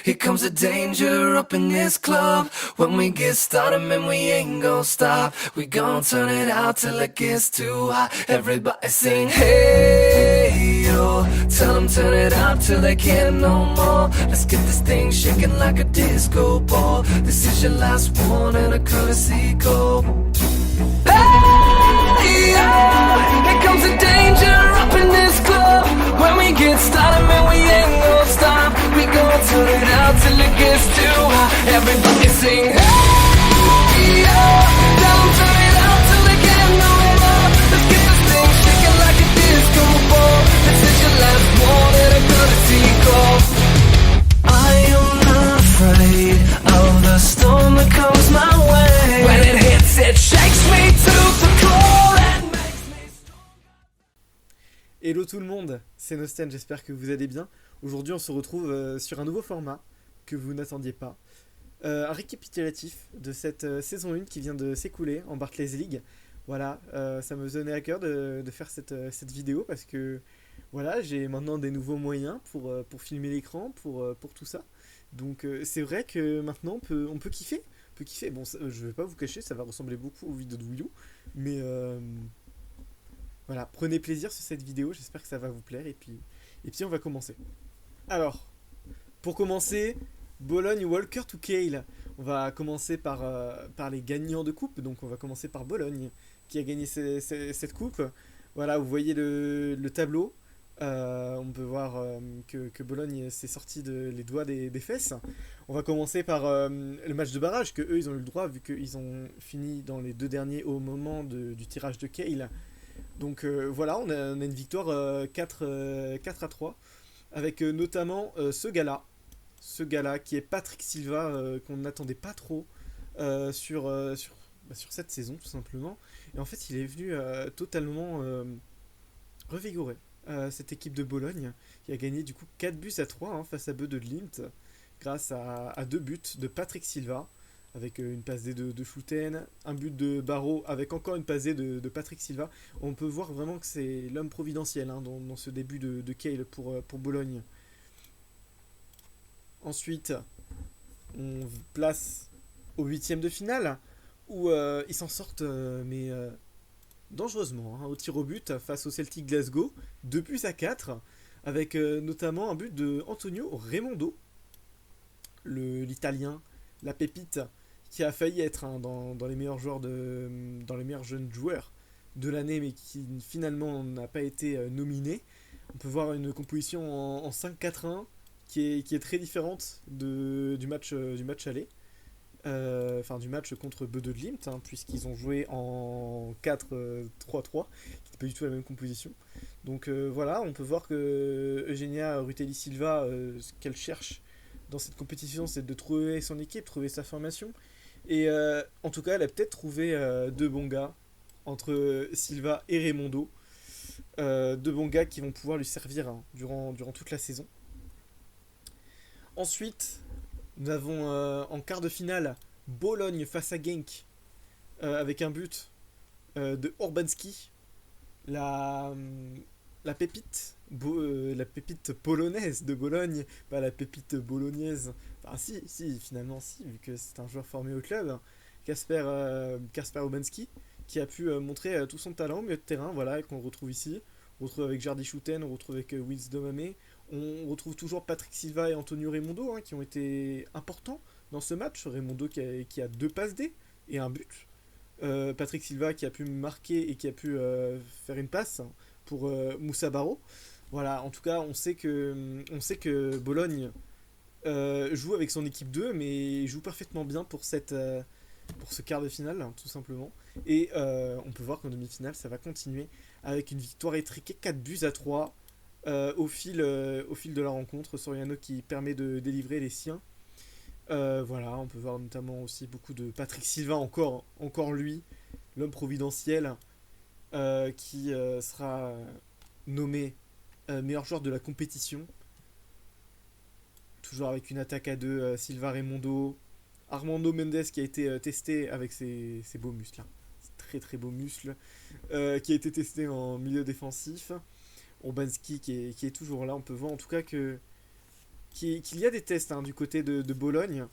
Here comes the danger up in this club. When we get started, man, we ain't gon' stop. We gon' turn it out till it gets too hot. Everybody sing, hey, yo. Tell them turn it up till they can't no more. Let's get this thing shaking like a disco ball. This is your last one and a courtesy call. Hey, yo. Here comes the danger up in this club. When we get started, man, we ain't gon' stop. We gon' turn it out till it gets too hot. Everybody sing, hey, yo. Tell them turn it out till they can't no more. Let's get this thing shaking like a disco ball. This is your last one and a courtesy call. I am not afraid of the storm that comes my way. When it hits, it shakes me to the core and makes me stronger. Hello tout le monde, c'est Nosten, j'espère que vous allez bien. Aujourd'hui on se retrouve sur un nouveau format que vous n'attendiez pas. Un récapitulatif de cette saison 1 qui vient de s'écouler en Barclays League. Voilà, ça me tenait à cœur de faire cette vidéo parce que voilà, j'ai maintenant des nouveaux moyens pour filmer l'écran, pour tout ça. Donc c'est vrai que maintenant on peut kiffer. On peut kiffer. Bon, je vais pas vous cacher, ça va ressembler beaucoup aux vidéos de Wii U, mais voilà, prenez plaisir sur cette vidéo, j'espère que ça va vous plaire et puis on va commencer. Alors, pour commencer, Bologne Walker to Cale. On va commencer par les gagnants de coupe, donc on va commencer par Bologne qui a gagné cette coupe. Voilà, vous voyez le tableau. On peut voir que Bologne s'est sorti les doigts des fesses. On va commencer par le match de barrage que eux ils ont eu le droit vu qu'ils ont fini dans les deux derniers au moment du tirage de Cale. Donc voilà, on a une victoire 4-3 avec notamment ce gars-là qui est Patrick Silva qu'on n'attendait pas trop sur cette saison tout simplement. Et en fait il est venu totalement revigorer cette équipe de Bologne qui a gagné du coup 4-3 face à Beu de Glimt grâce à deux buts de Patrick Silva avec une passe D de Schouten, un but de Barreau avec encore une passe D de Patrick Silva. On peut voir vraiment que c'est l'homme providentiel dans ce début de Cale pour Bologne. Ensuite, on place au huitième de finale où ils s'en sortent mais dangereusement au tir au but face au Celtic Glasgow, 2-4 avec notamment un but de Antonio Raimondo, l'italien, la pépite qui a failli être dans les meilleurs joueurs dans les meilleurs jeunes joueurs de l'année mais qui finalement n'a pas été nominé. On peut voir une composition en 5-4-1 qui est très différente du match aller. Enfin du match contre Beu de Glimt puisqu'ils ont joué en 4-3-3 qui n'est pas du tout la même composition. Donc voilà, on peut voir que Eugenia Rutelli Silva ce qu'elle cherche dans cette compétition c'est de trouver son équipe, trouver sa formation et en tout cas elle a peut-être trouvé deux bons gars entre Silva et Raimondo, deux bons gars qui vont pouvoir lui servir durant toute la saison. Ensuite nous avons en quart de finale Bologne face à Genk avec un but de Urbanski, la pépite polonaise de Bologne, pas la pépite bolognaise. Enfin si finalement si, vu que c'est un joueur formé au club, Kasper Urbanski, qui a pu montrer tout son talent au milieu de terrain, voilà, et qu'on retrouve ici. On retrouve avec Jardy Schouten, on retrouve avec Wills Domame. On retrouve toujours Patrick Silva et Antonio Raimondo qui ont été importants dans ce match. Raimondo qui a deux passes D et un but. Patrick Silva qui a pu marquer et qui a pu faire une passe pour Moussa Barreau. Voilà, en tout cas, on sait que Bologne joue avec son équipe 2, mais joue parfaitement bien pour ce quart de finale, tout simplement. Et on peut voir qu'en demi-finale, ça va continuer avec une victoire étriquée 4-3 au fil de la rencontre. Soriano qui permet de délivrer les siens. Voilà, on peut voir notamment aussi beaucoup de Patrick Silva, encore lui, l'homme providentiel, qui sera nommé meilleur joueur de la compétition. Toujours avec une attaque à deux, Silva Raimondo, Armando Mendes qui a été testé avec ses beaux muscles, très très beaux muscles, qui a été testé en milieu défensif. Urbanski qui est toujours là. On peut voir en tout cas que qu'il y a des tests hein, du côté de Bologne,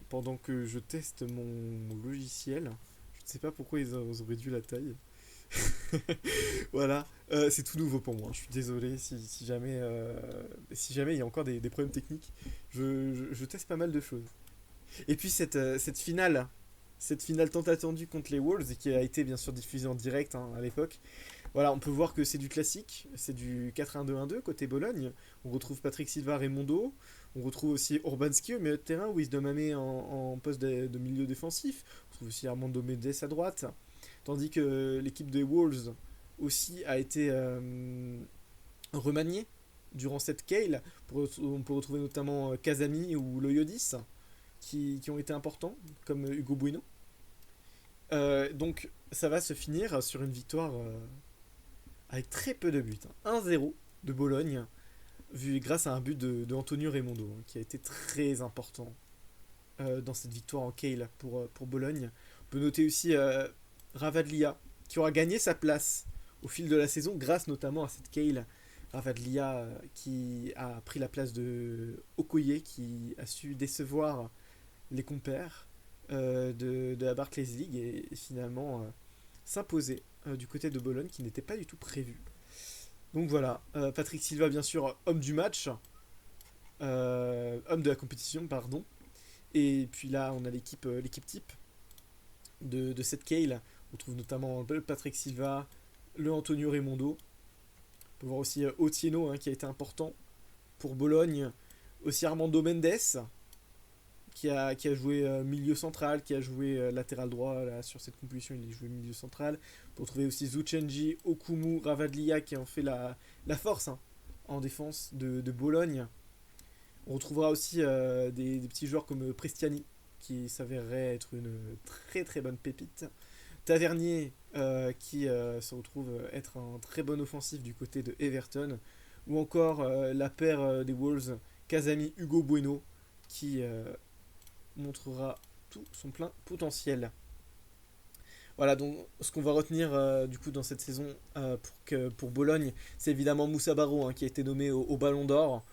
pendant que je teste mon logiciel. Je ne sais pas pourquoi ils ont réduit la taille. Voilà, c'est tout nouveau pour moi. Je suis désolé si jamais il y a encore des problèmes techniques. Je teste pas mal de choses. Et puis cette finale tant attendue contre les Wolves, et qui a été bien sûr diffusée en direct hein, à l'époque. Voilà, on peut voir que c'est du classique, c'est du 4-1-2-1-2 côté Bologne. On retrouve Patrick Silva, Raimondo. On retrouve aussi Urbanski au milieu de terrain, Wisdom Amé en poste de milieu défensif. On trouve aussi Armando Mendes à droite. Tandis que l'équipe des Wolves aussi a été remaniée durant cette Kale. On peut retrouver notamment Kazami ou Loyodis qui ont été importants, comme Hugo Bueno. Donc ça va se finir sur une victoire avec très peu de buts. 1-0 de Bologne, vu grâce à un but de Antonio Raimondo, hein, qui a été très important dans cette victoire en Kale pour Bologne. On peut noter aussi Ravaglia, qui aura gagné sa place au fil de la saison, grâce notamment à cette Kale. Ravaglia qui a pris la place de Okoye, qui a su décevoir les compères de la Barclays League et finalement s'imposer du côté de Bologne, qui n'était pas du tout prévu. Donc voilà, Patrick Silva bien sûr, homme du match, homme de la compétition, pardon. Et puis là, on a l'équipe type de cette Kale. On trouve notamment le Patrick Silva, le Antonio Raimondo. On peut voir aussi Otieno hein, qui a été important pour Bologne. Aussi Armando Mendes qui a joué milieu central, qui a joué latéral droit là, sur cette compétition. Il a joué milieu central. On peut retrouver aussi Zuchenji, Okumu, Ravaglia qui ont fait la force hein, en défense de Bologne. On retrouvera aussi des petits joueurs comme Prestiani qui s'avérerait être une très très bonne pépite. Tavernier qui se retrouve être un très bon offensif du côté de Everton. Ou encore la paire des Wolves, Kazami Hugo Bueno, qui montrera tout son plein potentiel. Voilà, donc ce qu'on va retenir du coup dans cette saison pour Bologne, c'est évidemment Moussa Barro hein, qui a été nommé au Ballon d'Or,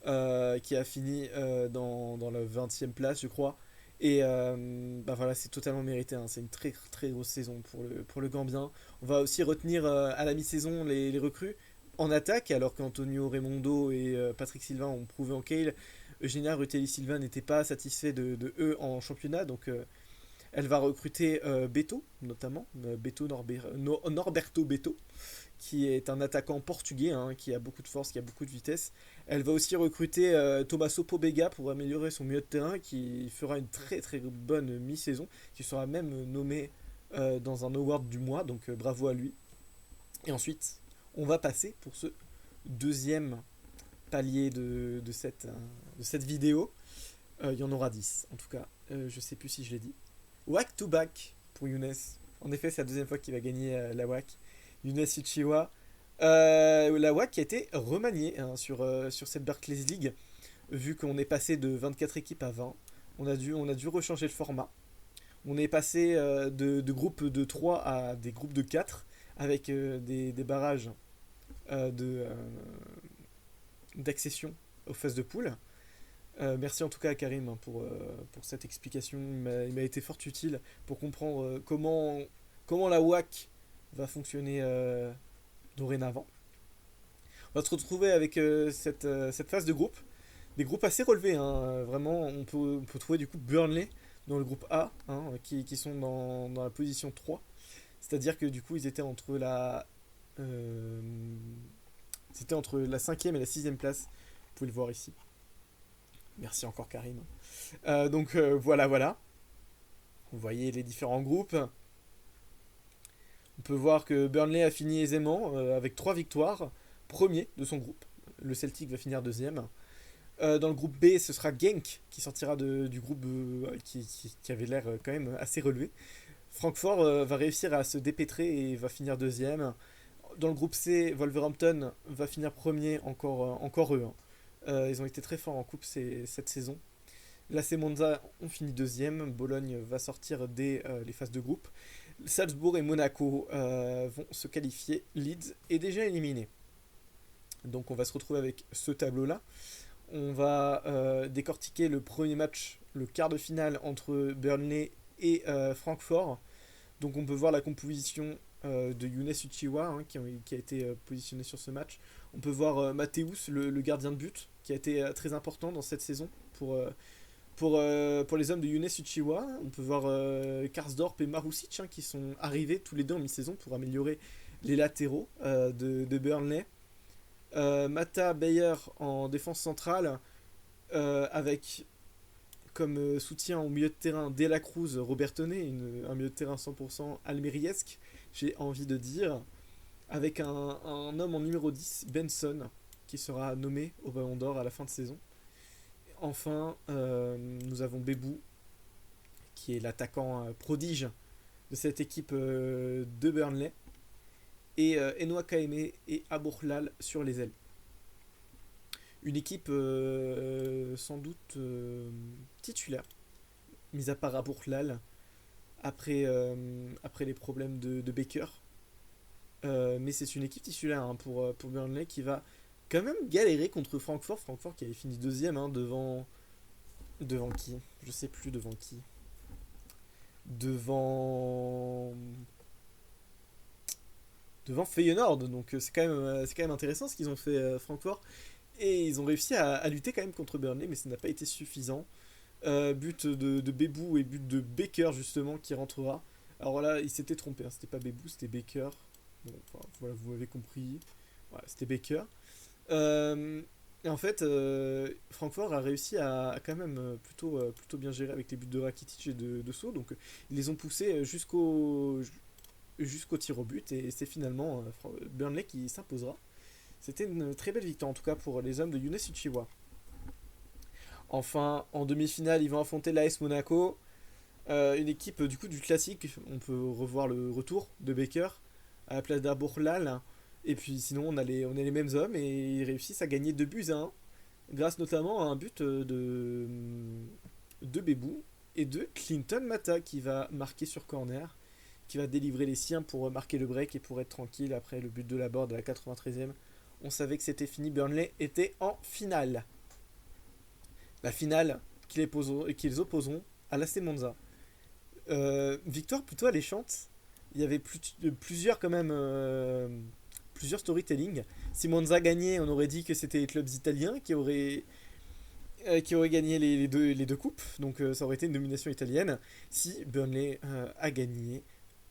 qui a fini dans la 20e place je crois. Et voilà, c'est totalement mérité, hein. C'est une très très grosse saison pour le Gambien. On va aussi retenir à la mi-saison les recrues en attaque, alors qu'Antonio Raimondo et Patrick Silva ont prouvé en Kale. Eugenia Rutelli Silva n'était pas satisfait de eux en championnat, donc elle va recruter Beto, notamment, Norberto Beto, qui est un attaquant portugais, hein, qui a beaucoup de force, qui a beaucoup de vitesse. Elle va aussi recruter Tommaso Pobega pour améliorer son milieu de terrain, qui fera une très très bonne mi-saison, qui sera même nommé dans un award du mois, donc bravo à lui. Et ensuite, on va passer pour ce deuxième palier de cette vidéo. Il y en aura 10, en tout cas, je sais plus si je l'ai dit. WAC to back pour Younes. En effet, c'est la deuxième fois qu'il va gagner la WAC. Younes Uchiwa. La WAC qui a été remaniée hein, sur cette Barclays League, vu qu'on est passé de 24 équipes à 20. On a dû rechanger le format. On est passé de groupes de 3 à des groupes de 4, avec des barrages d'accession aux phases de poule. Merci en tout cas à Karim hein, pour cette explication. Il m'a été fort utile pour comprendre comment la WAC va fonctionner dorénavant. On va se retrouver avec cette phase de groupe. Des groupes assez relevés. Hein, vraiment, on peut trouver du coup Burnley dans le groupe A, hein, qui sont dans la position 3. C'est-à-dire que du coup, ils étaient entre la 5e et la 6e place. Vous pouvez le voir ici. Merci encore Karim. Voilà. Vous voyez les différents groupes. On peut voir que Burnley a fini aisément avec 3 victoires. Premier de son groupe. Le Celtic va finir deuxième. Dans le groupe B, ce sera Genk qui sortira du groupe qui avait l'air quand même assez relevé. Francfort va réussir à se dépêtrer et va finir deuxième. Dans le groupe C, Wolverhampton va finir premier, encore eux. Hein. Ils ont été très forts en coupe cette saison. L'AC Monza ont fini deuxième. Bologne va sortir dès les phases de groupe. Salzbourg et Monaco vont se qualifier. Leeds est déjà éliminé. Donc on va se retrouver avec ce tableau-là. on va décortiquer le premier match, le quart de finale entre Burnley et Francfort. Donc on peut voir la composition de Younes Uchiwa hein, qui a été positionné sur ce match. On peut voir Mathéus, le gardien de but, qui a été très important dans cette saison pour les hommes de Younes Uchiwa. On peut voir Karsdorp et Marusic hein, qui sont arrivés tous les deux en mi-saison pour améliorer les latéraux de Burnley. Mata Bayer en défense centrale avec comme soutien au milieu de terrain De La Cruz, Robertone, un milieu de terrain 100% almériesque, j'ai envie de dire, avec un homme en numéro 10, Benson, qui sera nommé au Ballon d'Or à la fin de saison. Enfin, nous avons Bebou, qui est l'attaquant prodige de cette équipe de Burnley, et Enoa Kaeme et Abourlal sur les ailes. Une équipe sans doute titulaire, mis à part Abourlal, après les problèmes de Baker. Mais c'est une équipe titulaire hein, pour Burnley qui va quand même galérer contre Francfort. Francfort qui avait fini deuxième hein, devant qui? Je sais plus devant qui. Devant Feyenoord. Donc c'est quand même intéressant ce qu'ils ont fait Francfort. Et ils ont réussi à lutter quand même contre Burnley, mais ça n'a pas été suffisant. But de Bebou et but de Baker justement qui rentrera. Alors là, il s'était trompé, hein. C'était pas Bebou, c'était Baker. Bon, enfin, voilà, vous m'avez compris. Voilà, c'était Baker. Et en fait, Francfort a réussi à quand même plutôt bien gérer avec les buts de Rakitic et de Sceaux. Donc ils les ont poussés jusqu'au tir au but et c'est finalement Burnley qui s'imposera. C'était une très belle victoire en tout cas pour les hommes de Younes Uchiwa. Enfin, en demi-finale, ils vont affronter l'AS Monaco, une équipe du coup du classique. On peut revoir le retour de Baker à la place d'Abourlal. Et puis sinon, on a les mêmes hommes et ils réussissent à gagner 2-1, grâce notamment à un but de Bebou et de Clinton Mata qui va marquer sur corner, qui va délivrer les siens pour marquer le break et pour être tranquille après le but de la Borde à la 93e. On savait que c'était fini, Burnley était en finale. La finale qu'ils opposeront à l'AC Monza. Victoire plutôt alléchante. Il y avait plusieurs quand même plusieurs storytelling. Si Monza gagnait, on aurait dit que c'était les clubs italiens qui auraient gagné les deux coupes. Donc ça aurait été une domination italienne. Si Burnley a gagné,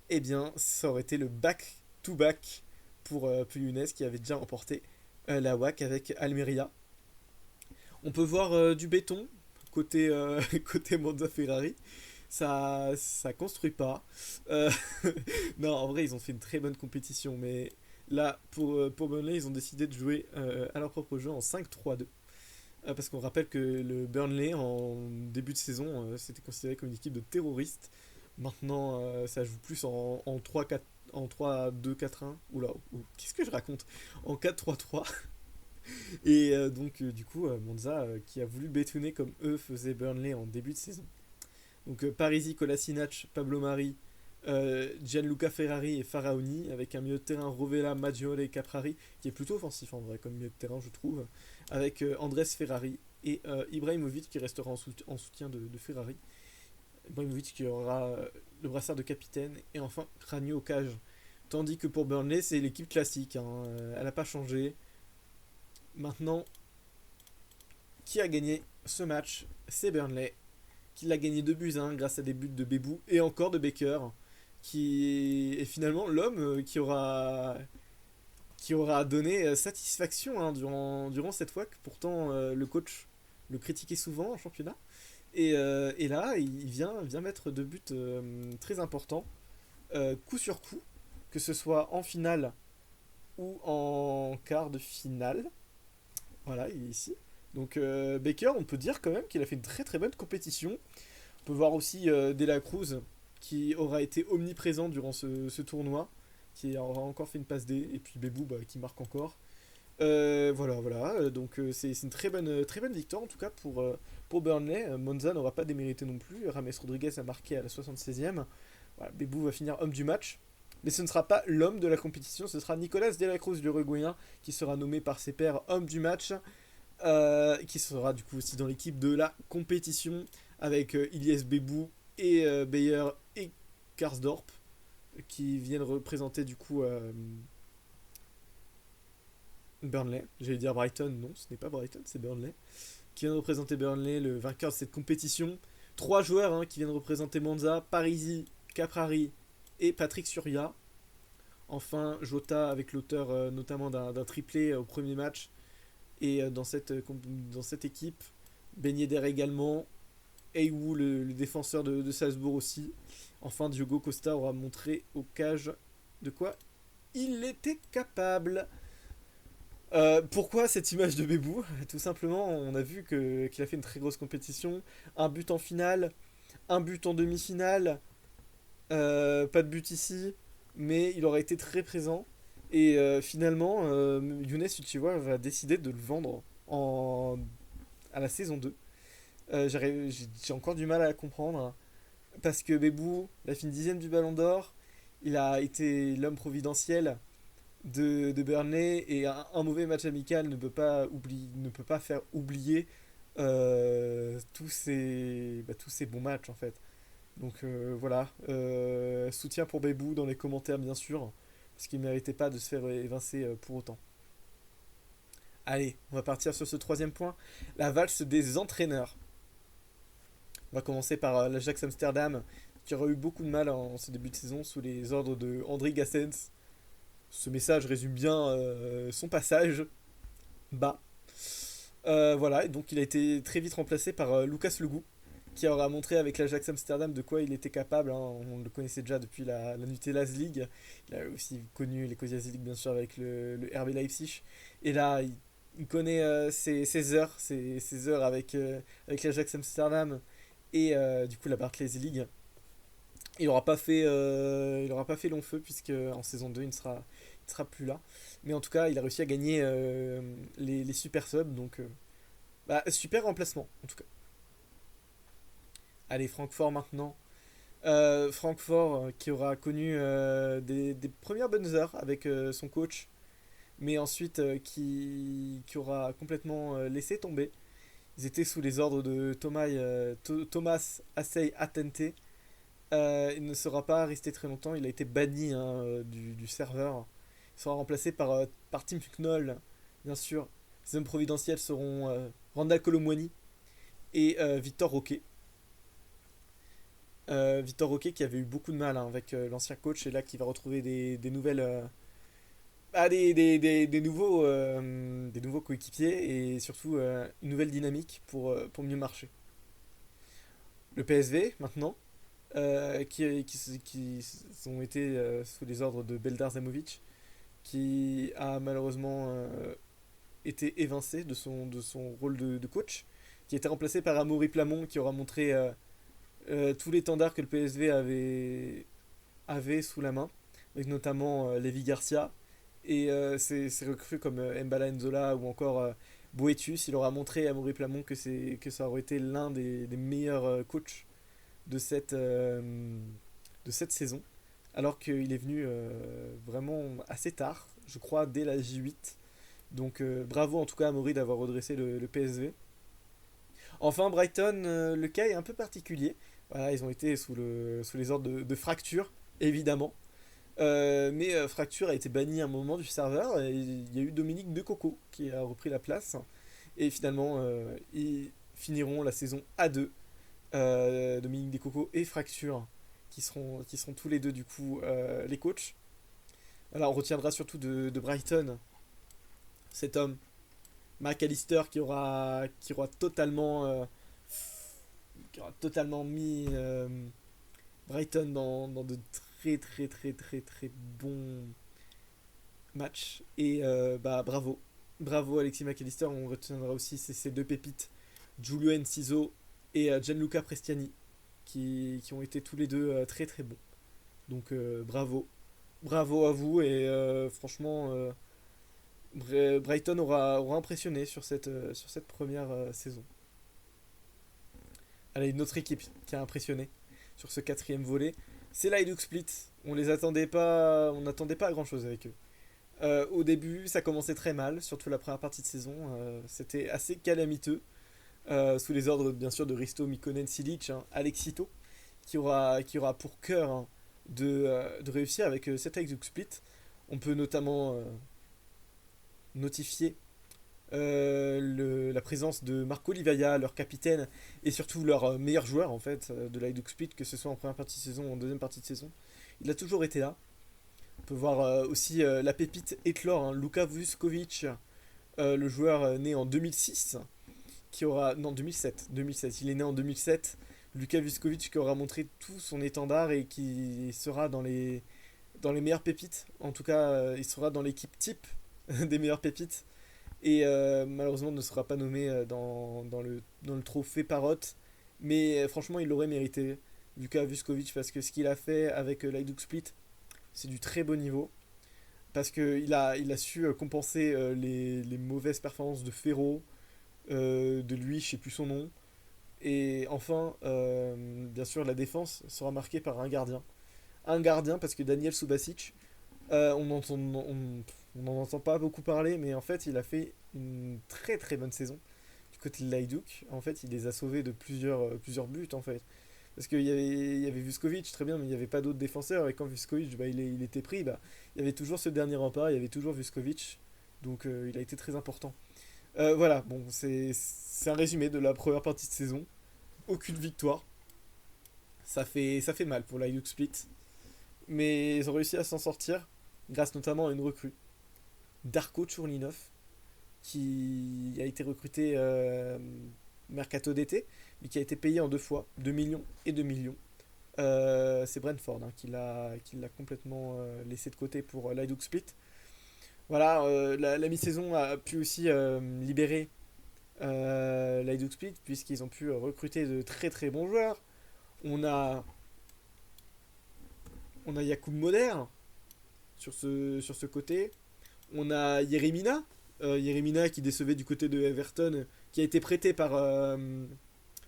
eh bien ça aurait été le back-to-back pour Younes qui avait déjà remporté la WAC avec Almeria. On peut voir du béton côté Monza Ferrari. Ça construit pas. Non, en vrai, ils ont fait une très bonne compétition, mais là, pour Burnley, ils ont décidé de jouer à leur propre jeu en 5-3-2. Parce qu'on rappelle que le Burnley, en début de saison, c'était considéré comme une équipe de terroristes. Maintenant, ça joue plus en 3-4, en 3-2-4-1. Oula, qu'est-ce que je raconte? En 4-3-3. Et donc, du coup, Monza qui a voulu bétonner comme eux faisaient Burnley en début de saison. Donc, Parisi, Kolasinac, Pablo Mari, Gianluca Ferrari et Faraoni, avec un milieu de terrain Rovella, Maggiore et Caprari, qui est plutôt offensif en vrai comme milieu de terrain, je trouve, avec Andrés Ferrari et Ibrahimovic qui restera en soutien de Ferrari. Ibrahimovic qui aura le brassard de capitaine, et enfin Ragno au cage. Tandis que pour Burnley, c'est l'équipe classique, hein, elle n'a pas changé. Maintenant, qui a gagné ce match? C'est Burnley, qui l'a gagné 2-1 grâce à des buts de Bebou et encore de Baker, qui est finalement l'homme qui aura donné satisfaction hein, durant cette fois que pourtant le coach le critiquait souvent en championnat. Et là, il vient mettre deux buts très importants, coup sur coup, que ce soit en finale ou en quart de finale. Voilà, il est ici. Donc Baker, on peut dire quand même qu'il a fait une très très bonne compétition. On peut voir aussi De La Cruz qui aura été omniprésent durant ce tournoi, qui aura encore fait une passe D, et puis Bebou qui marque encore. Voilà. Donc c'est une très bonne victoire en tout cas pour Burnley. Monza n'aura pas démérité non plus. Rames Rodriguez a marqué à la 76e. Voilà, Bebou va finir homme du match. Mais ce ne sera pas l'homme de la compétition, ce sera Nicolas De La Cruz, l'Uruguayen, qui sera nommé par ses pairs homme du match. qui sera du coup aussi dans l'équipe de la compétition avec Ilyes Bebou et Beyer et Karsdorp qui viennent représenter du coup Burnley. J'allais dire Brighton, non, ce n'est pas Brighton, c'est Burnley. Qui vient de représenter Burnley, le vainqueur de cette compétition. Trois joueurs qui viennent représenter Monza, Parisi, Caprari et Patrick Suria. Enfin, Jota avec l'auteur notamment d'un triplé au premier match. Et dans cette équipe, Ben Yedder également. Eiwu, le défenseur de Salzbourg aussi. Enfin, Diogo Costa aura montré au cage de quoi il était capable. Pourquoi cette image de Bebou? Tout simplement, on a vu qu'il a fait une très grosse compétition. Un but en finale, un but en demi-finale. Pas de but ici, mais il aurait été très présent. Et finalement, Younes Uchiwa va décider de le vendre à la saison 2. J'ai encore du mal à la comprendre. Parce que Bebou, il a fini 10ème du Ballon d'Or. Il a été l'homme providentiel de Burnley. Et un mauvais match amical ne peut pas faire oublier tous ces bons matchs en fait. Donc voilà. Soutien pour Bebou dans les commentaires bien sûr. Parce qu'il ne méritait pas de se faire évincer pour autant. Allez, on va partir sur ce troisième point. La valse des entraîneurs. On va commencer par l'Ajax Amsterdam, qui aura eu beaucoup de mal en ce début de saison sous les ordres de André Gassens. Ce message résume bien son passage bas. Voilà, et donc il a été très vite remplacé par Lucas Legou, qui aura montré avec l'Ajax Amsterdam de quoi il était capable. On le connaissait déjà depuis la Nutella's League. Il a aussi connu les Cozias League, bien sûr, avec le RB Leipzig. Et là, il connaît ses heures avec l'Ajax Amsterdam et du coup la Barclays League. Il n'aura pas fait long feu, puisque en saison 2, il ne sera plus là. Mais en tout cas, il a réussi à gagner les super subs. Donc, super remplacement, en tout cas. Allez, Francfort maintenant. Francfort qui aura connu des premières bonnes heures avec son coach, mais ensuite qui aura complètement laissé tomber. Ils étaient sous les ordres de Thomas Assey Atente. Il ne sera pas resté très longtemps, il a été banni du serveur. Il sera remplacé par Tim Knoll, bien sûr. Les hommes providentiels seront Randall Colomwani et Victor Roquet. Victor Roquet qui avait eu beaucoup de mal avec l'ancien coach et là qui va retrouver des nouvelles des nouveaux coéquipiers et surtout une nouvelle dynamique pour mieux marcher. Le PSV maintenant qui ont été sous les ordres de Beldar Zamovic, qui a malheureusement été évincé de son rôle de coach, qui a été remplacé par Amaury Plamont, qui aura montré tous les tendards que le PSV avait sous la main, avec notamment Lévi Garcia et ses recrues comme Mbala Nzola ou encore Boetius. Il aura montré à Amaury Plamont que ça aurait été l'un des meilleurs coachs de cette saison, alors qu'il est venu vraiment assez tard, je crois dès la J8. Donc bravo en tout cas à Amaury d'avoir redressé le PSV. Enfin Brighton, le cas est un peu particulier. Voilà, ils ont été sous les ordres de Fracture, évidemment. Mais Fracture a été banni à un moment du serveur et il y a eu Dominique De Coco qui a repris la place. Et finalement, ils finiront la saison A2. Dominique De Coco et Fracture qui seront tous les deux du coup les coachs. Voilà, on retiendra surtout de Brighton cet homme McAllister qui aura totalement mis Brighton dans de très très très très très bons matchs et bravo Alexis McAllister. On retiendra aussi ces deux pépites, Giulio Enciso et Gianluca Prestiani qui ont été tous les deux très très bons. Donc bravo à vous et franchement Brighton aura impressionné sur cette première saison. Allez, une autre équipe qui a impressionné sur ce quatrième volet, c'est l'Hajduk Split. On n'attendait pas à grand chose avec eux. Au début, ça commençait très mal, surtout la première partie de saison. C'était assez calamiteux, sous les ordres bien sûr de Risto Mikkonen Silic, hein, Alexito, qui aura pour cœur, hein, de réussir avec cet Hajduk Split. On peut notamment notifier la présence de Marco Livaja, leur capitaine, et surtout leur meilleur joueur en fait de l'Hajduk Split, que ce soit en première partie de saison ou en deuxième partie de saison. Il a toujours été là. On peut voir aussi la pépite éclore, hein, Luka Vuskovic, le joueur né en 2006, qui aura... Non, 2007, 2007. Il est né en 2007. Luka Vuskovic qui aura montré tout son étendard et qui sera dans les meilleures pépites. En tout cas, il sera dans l'équipe type des meilleures pépites. Et malheureusement ne sera pas nommé dans le trophée Parrot. Mais franchement, il l'aurait mérité, Luka Vuskovic, parce que ce qu'il a fait avec l'Hajduk Split, c'est du très beau niveau. Parce qu'il a su compenser les mauvaises performances de Ferro, de lui, je sais plus son nom. Et enfin, bien sûr, la défense sera marquée par un gardien. Un gardien, parce que Daniel Subasic, on n'en entend pas beaucoup parler, mais en fait, il a fait une très très bonne saison du côté de l'Hajduk. En fait, il les a sauvés de plusieurs buts, en fait. Parce qu'il y avait Vuskovic, très bien, mais il n'y avait pas d'autres défenseurs. Et quand Vuskovic, bah, il était pris, bah, il y avait toujours ce dernier rempart, il y avait toujours Vuskovic. Donc il a été très important. Voilà, bon, c'est un résumé de la première partie de saison. Aucune victoire. Ça fait mal pour l'Hajduk Split. Mais ils ont réussi à s'en sortir grâce notamment à une recrue, Darko Tchurlinov, qui a été recruté mercato d'été, mais qui a été payé en deux fois, 2 millions et 2 millions. C'est Brentford, hein, qui l'a complètement laissé de côté pour l'Hajduk Split. Voilà, la mi-saison a pu aussi libérer l'Hajduk Split, puisqu'ils ont pu recruter de très très bons joueurs. On a, on a Jakub Moder sur ce côté. On a Yeremina qui décevait du côté de Everton, qui a été prêté par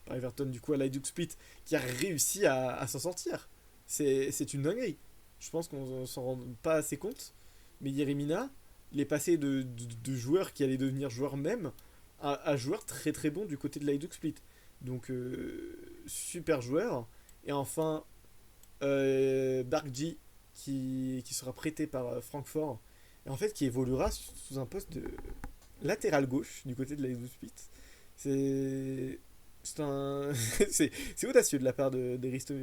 Everton du coup à l'Hajduk Split, qui a réussi à s'en sortir. C'est une dinguerie. Je pense qu'on s'en rend pas assez compte. Mais Yeremina, il est passé de joueur qui allait devenir joueur même à joueur très très bon du côté de l'Hajduk Split. Donc super joueur. Et enfin Barkji qui sera prêté par Francfort, et en fait qui évoluera sous un poste de latéral gauche du côté de l'Hajduk Split. C'est c'est audacieux de la part de Risto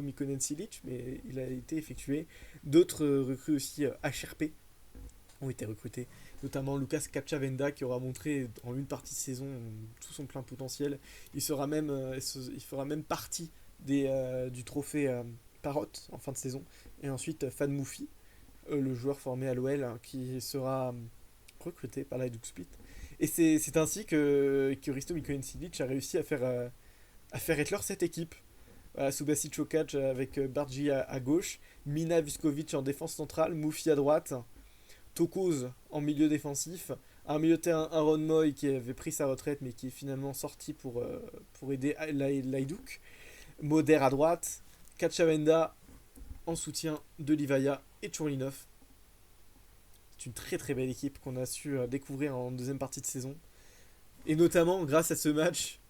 Mikkonen Silic, mais il a été effectué. D'autres recrues aussi HRP ont été recrutés, notamment Lucas Capchavenda qui aura montré en une partie de saison tout son plein potentiel. Il fera même partie du trophée Parrot en fin de saison. Et ensuite Fan Moufi, le joueur formé à l'OL, hein, qui sera recruté par l'Hajduk Split. Et c'est ainsi que Risto Mikkonen Silic a réussi à faire éclore cette équipe. Voilà, Subasic au catch avec Bargi à gauche, Mina Vuskovic en défense centrale, Moufi à droite, Tokoz en milieu défensif, un milieu de terrain Aaron Moy qui avait pris sa retraite mais qui est finalement sorti pour aider l'Hajduk, Moder à droite, Kachavenda en soutien de Livaja et Tchurlinov. C'est une très très belle équipe qu'on a su découvrir en deuxième partie de saison. Et notamment grâce à ce match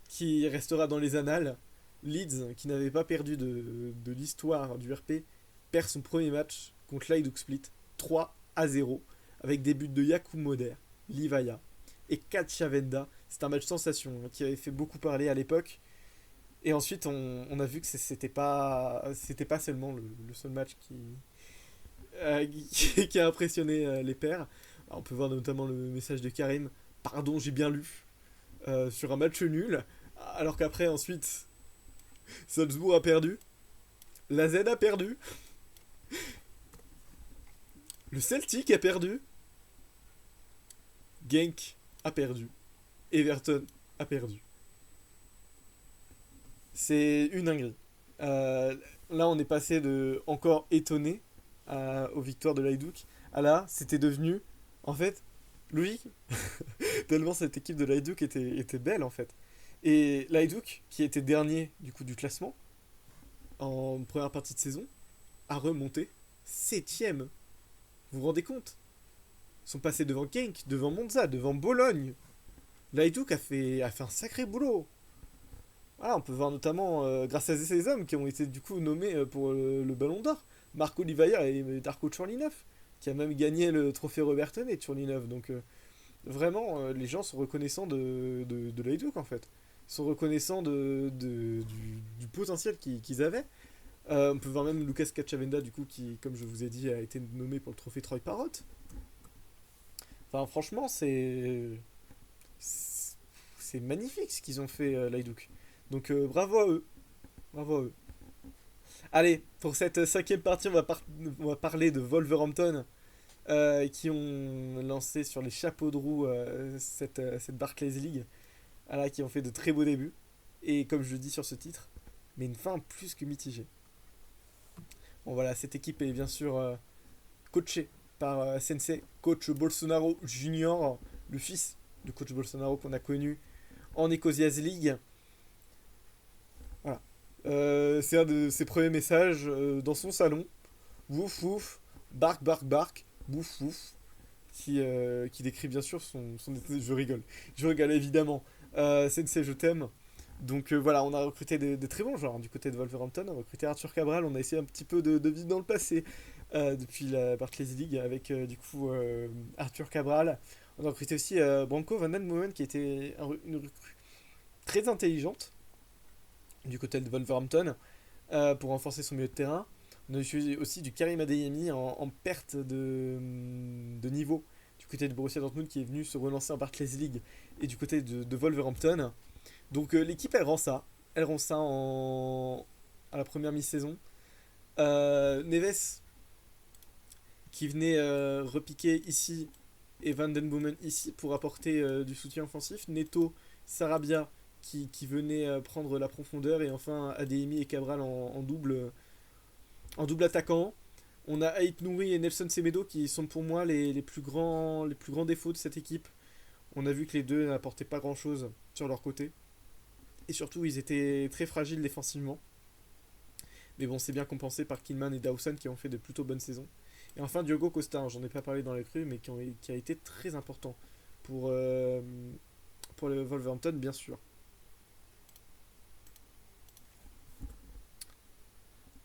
qui restera dans les annales, Leeds, qui n'avait pas perdu de l'histoire du RP, perd son premier match contre l'Hajduk Split 3-0 avec des buts de Jakub Moder, Livaja et Kachavenda. C'est un match sensation, hein, qui avait fait beaucoup parler à l'époque. Et ensuite, on a vu que c'était pas seulement le seul match qui a impressionné les pairs. Alors, on peut voir notamment le message de Karim. Pardon, j'ai bien lu. Sur un match nul. Alors qu'après, ensuite, Salzbourg a perdu. La Z a perdu. Le Celtic a perdu. Genk a perdu. Everton a perdu. C'est une dinguerie. Là, on est passé de encore étonné aux victoires de l'Hajduk à là, c'était devenu, en fait, logique. Tellement cette équipe de l'Hajduk était belle, en fait. Et l'Hajduk, qui était dernier du coup du classement en première partie de saison, a remonté 7ème. Vous vous rendez compte? Ils sont passés devant Genk, devant Monza, devant Bologne. L'Hajduk a fait un sacré boulot. Voilà, on peut voir notamment, grâce à ces hommes qui ont été du coup nommés pour le Ballon d'Or. Marco Livailla et Darko Tchorlinov, qui a même gagné le trophée Roberton et Tchorlinov. Donc vraiment, les gens sont reconnaissants de l'Hajduk en fait. Ils sont reconnaissants du potentiel qu'ils avaient. On peut voir même Lucas Cachavenda, du coup, qui, comme je vous ai dit, a été nommé pour le trophée Troy Parrott. Enfin, franchement, c'est magnifique ce qu'ils ont fait, l'Hajduk. Donc, bravo à eux. Bravo à eux. Allez, pour cette cinquième partie, on va parler de Wolverhampton, qui ont lancé sur les chapeaux de roue cette Barclays League, voilà, qui ont fait de très beaux débuts. Et comme je le dis sur ce titre, mais une fin plus que mitigée. Bon voilà, cette équipe est bien sûr coachée par Sensei, coach Bolsonaro Junior, le fils du coach Bolsonaro qu'on a connu en Ecosias League. Voilà. C'est un de ses premiers messages dans son salon. Wouf wouf, bark bark bark, wouf wouf. Qui décrit bien sûr son état. Je rigole évidemment. Sensei, je t'aime. Donc voilà, on a recruté des très bons joueurs, hein, du côté de Wolverhampton. On a recruté Arthur Cabral, on a essayé un petit peu de vivre dans le passé depuis la Barclays League avec du coup Arthur Cabral. On a recruté aussi Branko Van Den Boomen, qui était une recrue très intelligente du côté de Wolverhampton pour renforcer son milieu de terrain. On a eu aussi du Karim Adeyemi en perte de niveau du côté de Borussia Dortmund, qui est venu se relancer en Barclays League, et du côté de Wolverhampton. Donc l'équipe, elle rend ça. Elle rend ça à la première mi-saison. Neves, qui venait repiquer ici, et Van Den Boomen ici pour apporter du soutien offensif. Neto, Sarabia, qui venait prendre la profondeur. Et enfin Adeyemi et Cabral en double attaquant. On a Ait Nouri et Nelson Semedo, qui sont pour moi les plus grands défauts de cette équipe. On a vu que les deux n'apportaient pas grand chose sur leur côté. Et surtout, ils étaient très fragiles défensivement. Mais bon, c'est bien compensé par Killman et Dawson, qui ont fait de plutôt bonnes saisons. Et enfin, Diogo Costa, hein, j'en ai pas parlé dans les crues, mais qui a été très important pour le Wolverhampton, bien sûr.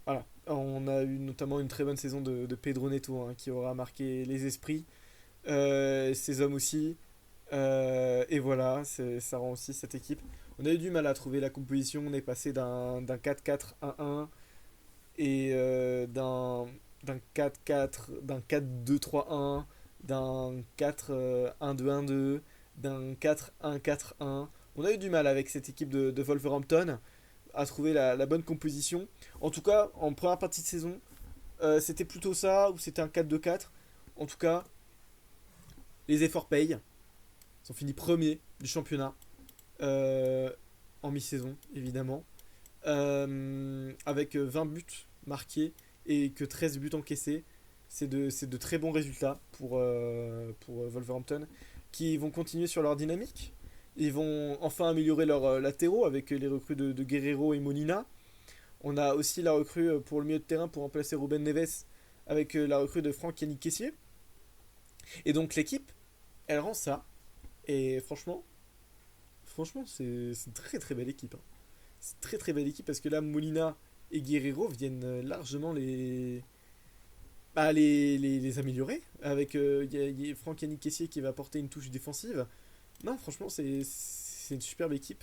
Voilà. On a eu notamment une très bonne saison de Pedro Neto, hein, qui aura marqué les esprits. Ces hommes aussi. Et voilà, ça rend aussi cette équipe. On a eu du mal à trouver la composition. On est passé d'un 4-4-1-1 et d'un 4-4, d'un 4-2-3-1, d'un 4-1-2-1-2, d'un 4-1-4-1. On a eu du mal avec cette équipe de Wolverhampton à trouver la bonne composition. En tout cas, en première partie de saison, c'était plutôt ça, ou c'était un 4-2-4. En tout cas, les efforts payent. Ils ont fini premier du championnat en mi-saison, évidemment, avec 20 buts marqués et que 13 buts encaissés. C'est de très bons résultats pour Wolverhampton, qui vont continuer sur leur dynamique. Ils vont enfin améliorer leurs latéraux avec les recrues de Guerrero et Molina. On a aussi la recrue pour le milieu de terrain pour remplacer Ruben Neves avec la recrue de Franck Yannick Kessié. Et donc l'équipe, elle rend ça. Et franchement, c'est une très très belle équipe, hein. C'est une très très belle équipe parce que là, Molina et Guerrero viennent largement les améliorer. Avec Franck Yannick Kessié qui va apporter une touche défensive. Non, franchement, c'est une superbe équipe.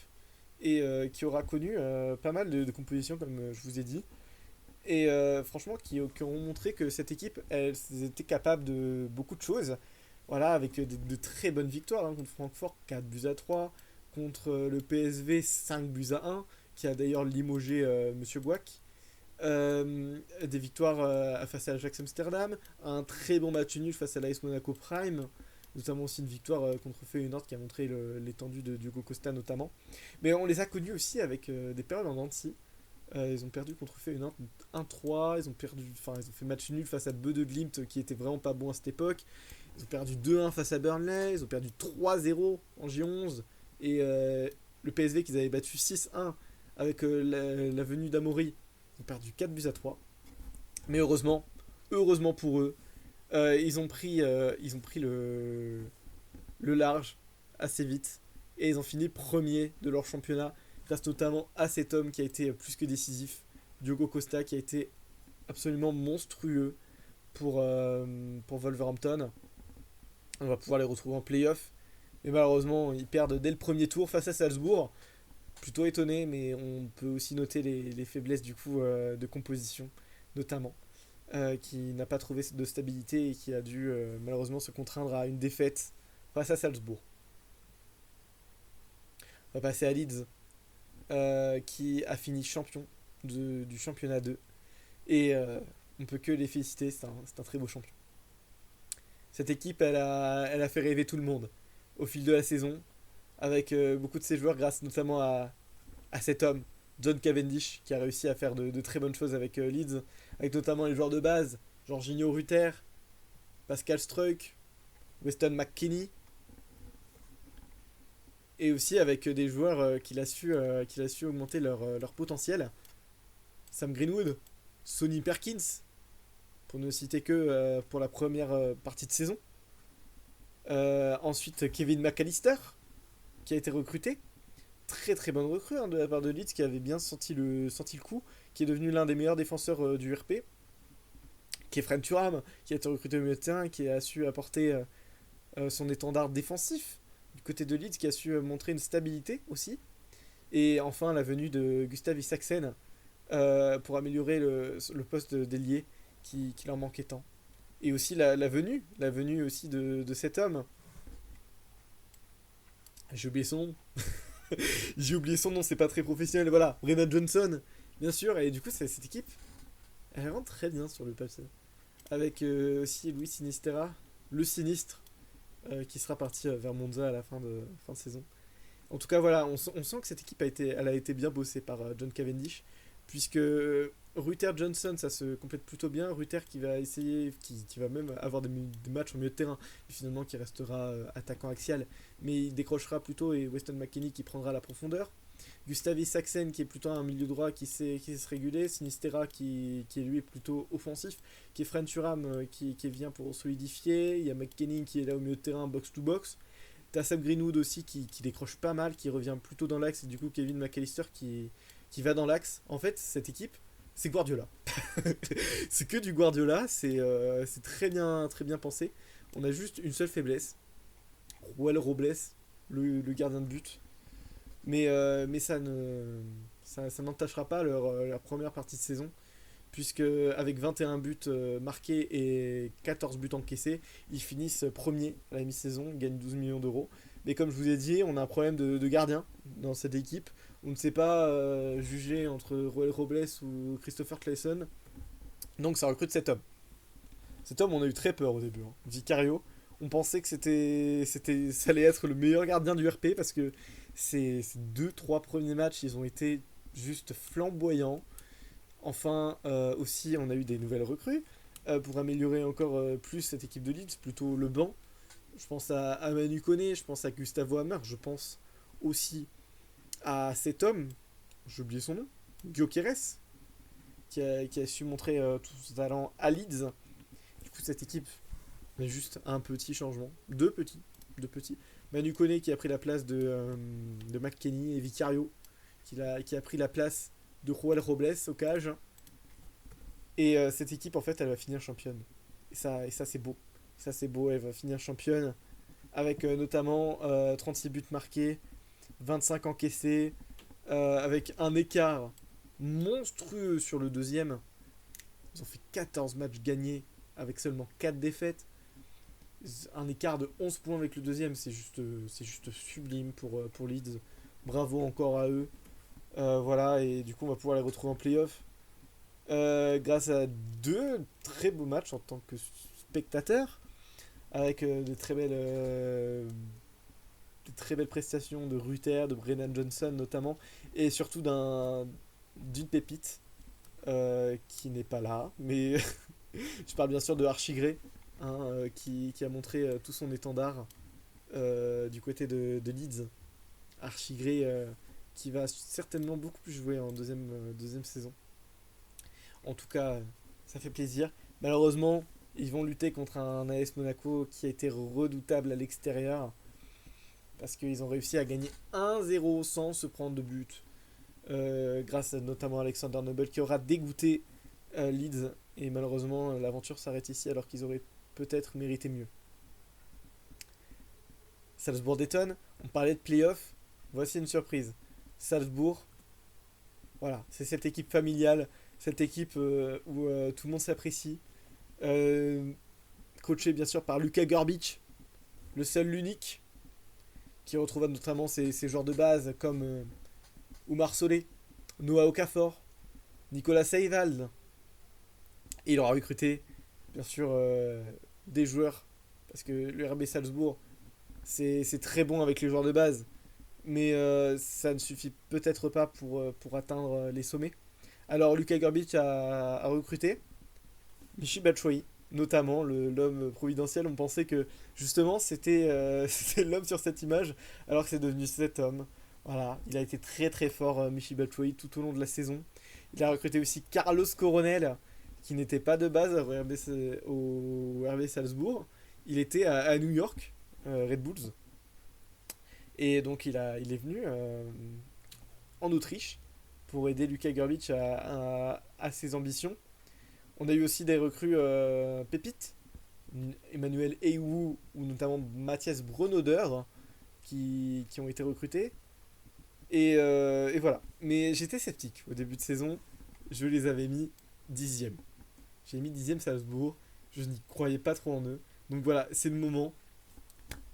Et qui aura connu pas mal de compositions, comme je vous ai dit. Et franchement, qui ont montré que cette équipe, elle était capable de beaucoup de choses. Voilà, avec de très bonnes victoires, hein, contre Francfort, 4-3, contre le PSV, 5-1, qui a d'ailleurs limogé Monsieur Bouak. Des victoires face à l'Ajax Amsterdam, un très bon match nul face à l'AS Monaco Prime, notamment aussi une victoire contre Feyenoord qui a montré l'étendue de Diogo Costa notamment. Mais on les a connus aussi avec des périodes en dents de scie. Ils ont perdu contre Feyenoord 1-3, ils ont fait match nul face à Bode Glimt qui était vraiment pas bon à cette époque. Ils ont perdu 2-1 face à Burnley, ils ont perdu 3-0 en J11 et le PSV qu'ils avaient battu 6-1 avec la venue d'Amori, ils ont perdu 4-3. Mais heureusement pour eux, Ils ont pris le large assez vite et ils ont fini premier de leur championnat grâce notamment à cet homme qui a été plus que décisif, Diogo Costa, qui a été absolument monstrueux pour Wolverhampton. On va pouvoir les retrouver en playoff. Mais malheureusement, ils perdent dès le premier tour face à Salzbourg. Plutôt étonné, mais on peut aussi noter les faiblesses du coup de composition, notamment, qui n'a pas trouvé de stabilité et qui a dû malheureusement se contraindre à une défaite face à Salzbourg. On va passer à Leeds, qui a fini champion du championnat 2. Et on peut que les féliciter, c'est un très beau champion. Cette équipe, elle a fait rêver tout le monde au fil de la saison, avec beaucoup de ses joueurs, grâce notamment à cet homme, John Cavendish, qui a réussi à faire de très bonnes choses avec Leeds, avec notamment les joueurs de base, Jorginho Rutter, Pascal Struijk, Weston McKennie, et aussi avec des joueurs qu'il a su augmenter leur potentiel. Sam Greenwood, Sonny Perkins, pour ne citer que pour la première partie de saison. Ensuite, Kevin McAllister, qui a été recruté. Très très bonne recrue de la part de Leeds, qui avait bien senti le coup, qui est devenu l'un des meilleurs défenseurs du RP. Qui est Fred Thuram, qui a été recruté au milieu de terrain, qui a su apporter son étendard défensif du côté de Leeds, qui a su montrer une stabilité aussi. Et enfin, la venue de Gustav Isaksen pour améliorer le poste d'ailier qui leur manquait tant. Et aussi la venue aussi de cet homme. J'ai oublié son nom. J'ai oublié son nom, c'est pas très professionnel. Voilà, Brennan Johnson, bien sûr. Et du coup, cette équipe, elle rentre très bien sur le papier. Avec aussi Louis Sinistera, le sinistre, qui sera parti vers Monza à la fin de saison. En tout cas, voilà, on sent que cette équipe elle a été bien bossée par John Cavendish, puisque Rutter Johnson, ça se complète plutôt bien. Rutter qui va essayer, qui va même avoir des matchs au milieu de terrain, et finalement qui restera attaquant axial, mais il décrochera plutôt, et Weston McKennie qui prendra la profondeur. Gustav Isaksen qui est plutôt un milieu droit qui sait se réguler. Sinistera qui est lui plutôt offensif, qui est Fred Thuram qui vient pour solidifier. Il y a McKennie qui est là au milieu de terrain, box to box. T'as Sam Greenwood aussi qui décroche pas mal, qui revient plutôt dans l'axe, et du coup Kevin McAllister qui va dans l'axe. En fait, cette équipe, c'est Guardiola. C'est que du Guardiola, c'est très bien pensé. On a juste une seule faiblesse, Ruel Robles, le gardien de but. Mais ça n'entachera pas leur première partie de saison, puisque avec 21 buts marqués et 14 buts encaissés, ils finissent premier à la mi-saison, gagnent 12 millions d'euros. Mais comme je vous ai dit, on a un problème de gardien dans cette équipe. On ne sait pas juger entre Ruel Robles ou Christopher Clayson. Donc ça recrute cet homme. Cet homme, on a eu très peur au début. Vicario, on pensait que ça allait être le meilleur gardien du RP, parce que ces 2-3 premiers matchs, ils ont été juste flamboyants. Enfin, aussi, on a eu des nouvelles recrues pour améliorer encore plus cette équipe de Leeds, plutôt le banc. Je pense à Manu Koné, je pense à Gustavo Hammer, je pense aussi à cet homme, j'ai oublié son nom, Gyökeres, qui a su montrer tout son talent à Leeds. Du coup, cette équipe a juste un petit changement, deux petits. Manu Koné qui a pris la place de McKennie, et Vicario qui a pris la place de Ruel Robles au cage. Et cette équipe, en fait, elle va finir championne. Et ça c'est beau. Ça, c'est beau. Elle va finir championne avec notamment 36 buts marqués, 25 encaissés, avec un écart monstrueux sur le deuxième. Ils ont fait 14 matchs gagnés avec seulement 4 défaites. Un écart de 11 points avec le deuxième, c'est juste sublime pour Leeds. Bravo encore à eux. Voilà, et du coup on va pouvoir les retrouver en playoff grâce à deux très beaux matchs en tant que spectateur, avec de très belles prestations de Rutter, de Brennan Johnson notamment, et surtout d'une pépite qui n'est pas là, mais je parle bien sûr de Archie Gray, qui a montré tout son étendard du côté de Leeds. Archie Gray qui va certainement beaucoup plus jouer en deuxième saison. En tout cas, ça fait plaisir. Malheureusement, Ils vont lutter contre un AS Monaco qui a été redoutable à l'extérieur. Parce qu'ils ont réussi à gagner 1-0 sans se prendre de but. Grâce notamment à Alexander Noble qui aura dégoûté Leeds. Et malheureusement, l'aventure s'arrête ici alors qu'ils auraient peut-être mérité mieux. Salzbourg-Dayton, on parlait de playoff. Voici une surprise. Salzbourg, voilà, c'est cette équipe familiale, cette équipe où tout le monde s'apprécie. Coaché bien sûr par Luka Gorbic, le seul, l'unique, qui retrouva notamment ses joueurs de base comme Oumar Solé, Noah Okafor, Nicolas Seiwald. Et il aura recruté bien sûr des joueurs, parce que le RB Salzbourg, c'est très bon avec les joueurs de base, mais ça ne suffit peut-être pas pour atteindre les sommets. Alors Luka Gorbic a recruté Michy Batshuayi, notamment l'homme providentiel. On pensait que justement c'était c'était l'homme sur cette image, alors que c'est devenu cet homme. Voilà, il a été très très fort, Michy Batshuayi, tout au long de la saison. Il a recruté aussi Carlos Coronel, qui n'était pas de base au RB Salzbourg. Il était à New York, Red Bulls. Et donc il est venu en Autriche pour aider Luka Gorbic à ses ambitions. On a eu aussi des recrues pépites, Emmanuel Eiwu ou notamment Mathias Brunnoder qui ont été recrutés. Et voilà. Mais j'étais sceptique au début de saison. Je les avais mis 10e. J'ai mis 10e Salzbourg. Je n'y croyais pas trop en eux. Donc voilà, c'est le moment.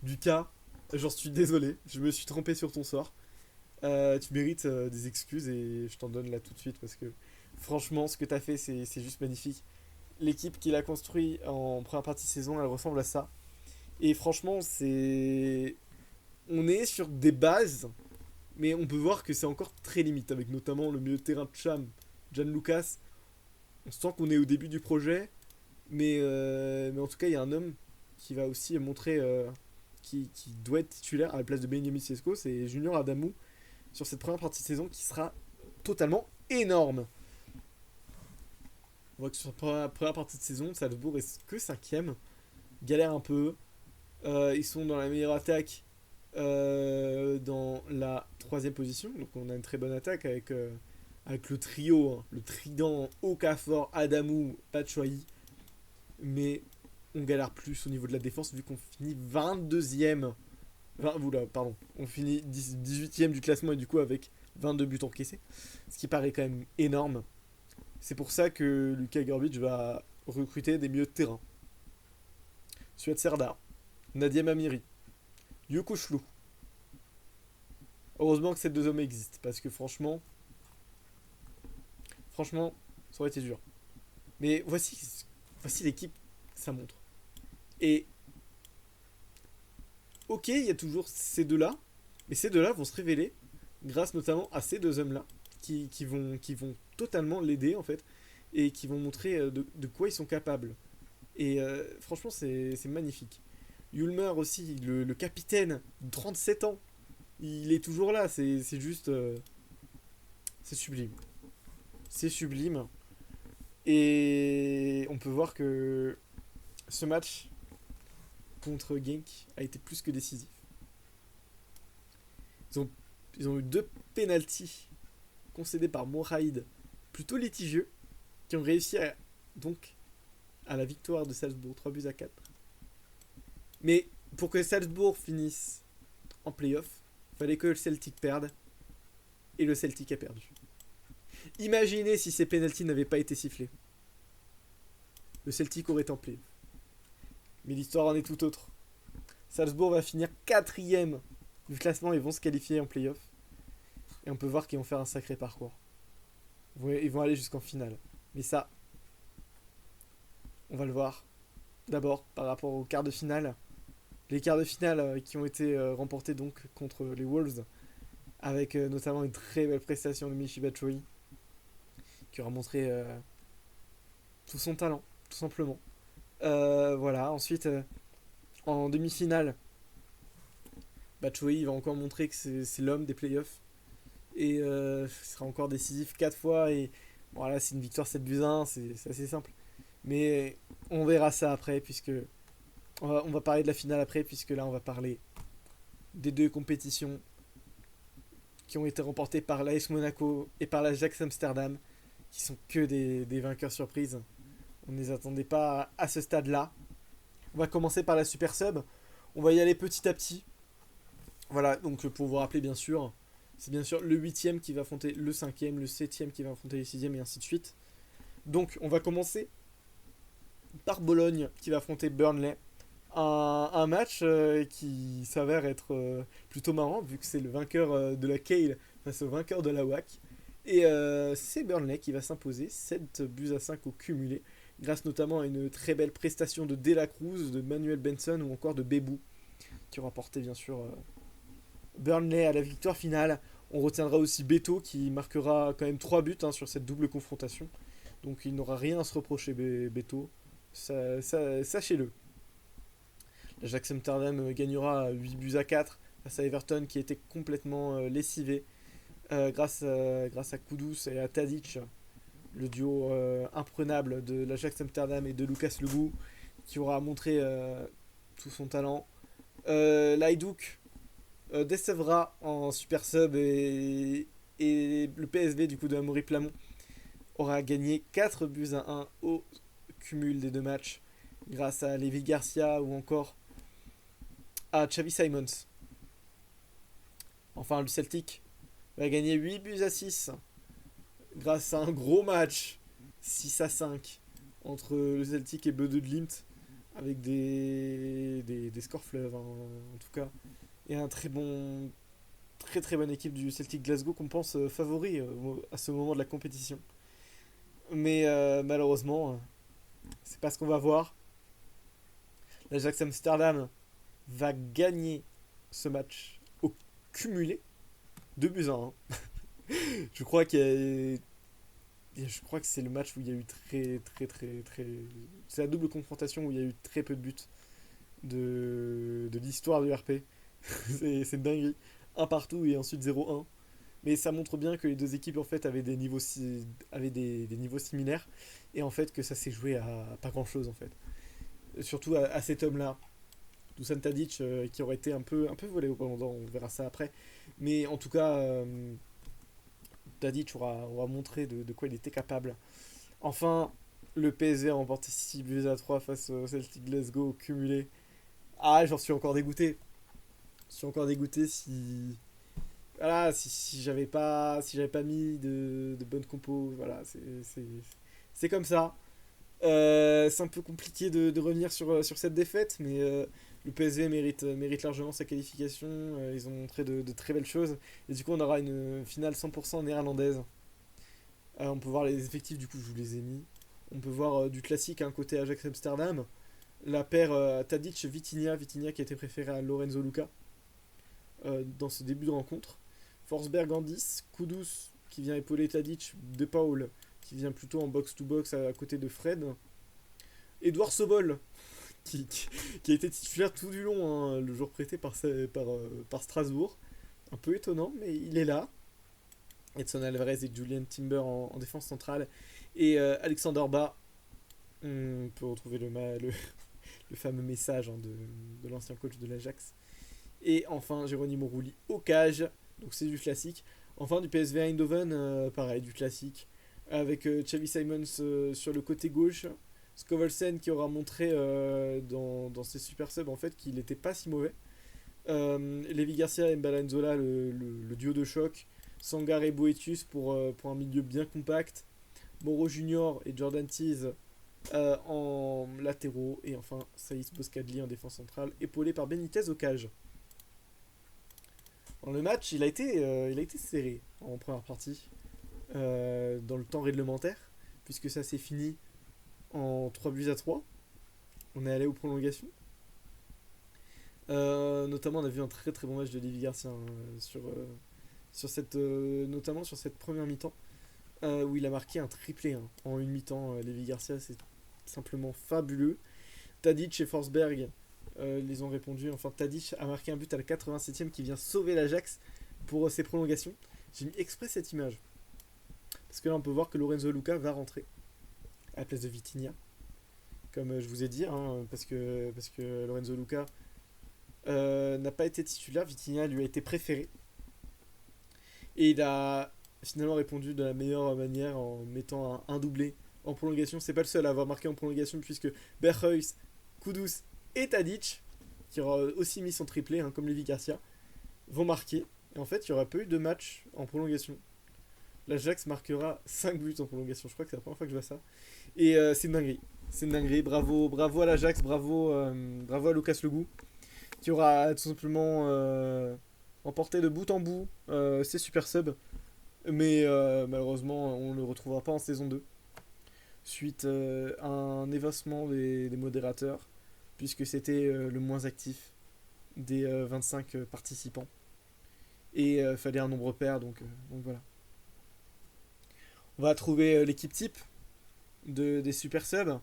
Lucas, j'en suis désolé. Je me suis trompé sur ton sort. Tu mérites des excuses et je t'en donne là tout de suite parce que franchement, ce que tu as fait, c'est juste magnifique. L'équipe qu'il a construit en première partie de saison, elle ressemble à ça. Et franchement, on est sur des bases, mais on peut voir que c'est encore très limite, avec notamment le milieu de terrain de Cham, Jan Lucas. On sent qu'on est au début du projet, mais en tout cas, il y a un homme qui va aussi montrer qui doit être titulaire à la place de Benjamin Sesko, c'est Junior Adamou, sur cette première partie de saison qui sera totalement énorme. On voit que sur la première partie de saison, Salzbourg est que 5ème, galère un peu. Ils sont dans la meilleure attaque dans la 3ème position, donc on a une très bonne attaque avec le trio, hein, le trident Okafor, Adamou, Batshuayi. Mais on galère plus au niveau de la défense vu qu'on finit 22ème. Pardon. On finit 18ème du classement et du coup avec 22 buts encaissés. Ce qui paraît quand même énorme. C'est pour ça que Luka Gorbic va recruter des milieux de terrain. Suat Serdar, Nadia Amiri, Yuko Chlou. Heureusement que ces deux hommes existent parce que franchement, ça aurait été dur. Mais voici l'équipe que ça montre. Et ok, il y a toujours ces deux-là, mais ces deux-là vont se révéler grâce notamment à ces deux hommes-là qui vont totalement l'aider en fait et qui vont montrer de quoi ils sont capables. Et franchement, c'est magnifique. Yulmer aussi, le capitaine, 37 ans, il est toujours là, c'est juste. C'est sublime. C'est sublime. Et on peut voir que ce match contre Genk a été plus que décisif. Ils ont eu 2 pénaltys concédés par Mourhaïd, plutôt litigieux, qui ont réussi à la victoire de Salzbourg, 3-4. Mais pour que Salzbourg finisse en play-off, il fallait que le Celtic perde, et le Celtic a perdu. Imaginez si ces pénaltys n'avaient pas été sifflés. Le Celtic aurait été en play-off. Mais l'histoire en est tout autre. Salzbourg va finir 4ème du classement, ils vont se qualifier en play-off. Et on peut voir qu'ils vont faire un sacré parcours. Ils vont aller jusqu'en finale. Mais ça, on va le voir. D'abord, par rapport aux quarts de finale. Les quarts de finale qui ont été remportés donc contre les Wolves. Avec notamment une très belle prestation de Michy Batshuayi. Qui aura montré tout son talent, tout simplement. Voilà, ensuite, en demi-finale, Batshuayi va encore montrer que c'est l'homme des playoffs. Et ce sera encore décisif 4 fois. Et voilà, c'est une victoire 7-1, c'est assez simple. Mais on verra ça après, puisque on va parler de la finale après, puisque là on va parler des deux compétitions qui ont été remportées par l'AS Monaco et par l'Ajax Amsterdam, qui sont que des vainqueurs surprises. On ne les attendait pas à ce stade-là. On va commencer par la Super Sub. On va y aller petit à petit. Voilà, donc pour vous rappeler bien sûr, c'est bien sûr le 8ème qui va affronter le 5ème, le 7ème qui va affronter le 6ème et ainsi de suite. Donc on va commencer par Bologne qui va affronter Burnley. Un match qui s'avère être plutôt marrant vu que c'est le vainqueur de la Kale face au vainqueur de la WAC. Et c'est Burnley qui va s'imposer 7 buts à 5 au cumulé, grâce notamment à une très belle prestation de De La Cruz, de Manuel Benson ou encore de Bebou, qui aura porté bien sûr Burnley à la victoire finale. On retiendra aussi Beto qui marquera quand même 3 buts sur cette double confrontation. Donc il n'aura rien à se reprocher, Beto. Sachez-le. L'Ajax Amsterdam gagnera 8 buts à 4 face à Everton qui était complètement lessivé grâce à Kudus et à Tadic, le duo imprenable de l'Ajax Amsterdam et de Lucas Lugu qui aura montré tout son talent. L'Hajduk décevra en super sub et le PSV du coup de Amaury Plamont aura gagné 4 buts à 1 au cumul des deux matchs grâce à Levi Garcia ou encore à Xavi Simons. Enfin, le Celtic va gagner 8 buts à 6 grâce à un gros match 6 à 5 entre le Celtic et Bodø Glimt avec des scores fleuves en tout cas. Et un très bonne équipe du Celtic Glasgow qu'on pense favori à ce moment de la compétition. Mais malheureusement, c'est pas ce qu'on va voir. L'Ajax Amsterdam va gagner ce match au cumulé 2 buts à 1. Je crois que c'est le match où il y a eu très. C'est la double confrontation où il y a eu très peu de buts de l'histoire du RP. c'est dingue. Un partout et ensuite 0-1. Mais ça montre bien que les deux équipes en fait avaient des niveaux similaires et en fait que ça s'est joué à pas grand chose en fait. Surtout à cet homme-là, Dusan Tadic, qui aurait été un peu volé au ballon d'or, on verra ça après. Mais en tout cas, Tadic aura montré de quoi il était capable. Enfin, le PSG a remporté 6 buts à 3 face au Celtic Glasgow au cumulé. Ah, j'en suis encore dégoûté. Je suis encore dégoûté voilà, si j'avais pas mis de bonnes compos, voilà, c'est comme ça. C'est un peu compliqué de revenir sur cette défaite, mais le PSG mérite largement sa qualification. Ils ont montré de très belles choses. Et du coup, on aura une finale 100% néerlandaise. On peut voir les effectifs, du coup, je vous les ai mis. On peut voir du classique côté Ajax Amsterdam. La paire Tadic-Vitinha qui a été préférée à Lorenzo Luca dans ce début de rencontre. Forsberg en 10, Kudus qui vient épauler Tadic, De Paul qui vient plutôt en box-to-box à côté de Fred. Edouard Sobol qui a été titulaire tout du long, le jour prêté par Strasbourg. Un peu étonnant, mais il est là. Edson Alvarez et Julian Timber en défense centrale. Et Alexander Ba, on peut retrouver le fameux message de l'ancien coach de l'Ajax. Et enfin, Geronimo Rulli au cage. Donc c'est du classique. Enfin, du PSV Eindhoven, pareil, du classique. Avec Xavi Simons sur le côté gauche. Skovelsen qui aura montré dans ses super subs en fait qu'il n'était pas si mauvais. Levi Garcia et Mbalanzola, le duo de choc. Sangar et Boetius pour un milieu bien compact. Moro Junior et Jordan Tease en latéraux. Et enfin, Saïs Boscadli en défense centrale, épaulé par Benitez au cage. Dans le match, il a été serré en première partie, dans le temps réglementaire, puisque ça s'est fini en 3 buts à 3. On est allé aux prolongations. Notamment, on a vu un très très bon match de Levi Garcia notamment sur cette première mi-temps, où il a marqué un triplé en une mi-temps. Levi Garcia, c'est simplement fabuleux. Tadic et Forsberg les ont répondu. Enfin, Tadic a marqué un but à la 87e qui vient sauver l'Ajax pour ses prolongations. J'ai mis exprès cette image parce que là on peut voir que Lorenzo Luca va rentrer à la place de Vitinha. comme je vous ai dit, hein, parce que Lorenzo Luca n'a pas été titulaire, Vitinha lui a été préféré. Et il a finalement répondu de la meilleure manière en mettant un doublé en prolongation. C'est pas le seul à avoir marqué en prolongation puisque Berghuis, Kudus et Tadic, qui aura aussi mis son triplé, hein, comme Lévi Garcia, vont marquer. Et en fait, il n'y aura pas eu de match en prolongation. L'Ajax marquera 5 buts en prolongation. Je crois que c'est la première fois que je vois ça. Et c'est une dinguerie. C'est une dinguerie. Bravo, bravo à l'Ajax, bravo à Lucas Legout, qui aura tout simplement emporté de bout en bout ses super subs. Mais malheureusement, on ne le retrouvera pas en saison 2. Suite à un évincement des modérateurs, puisque c'était le moins actif des 25 participants. Et fallait un nombre pair, donc voilà. On va trouver l'équipe type des super subs.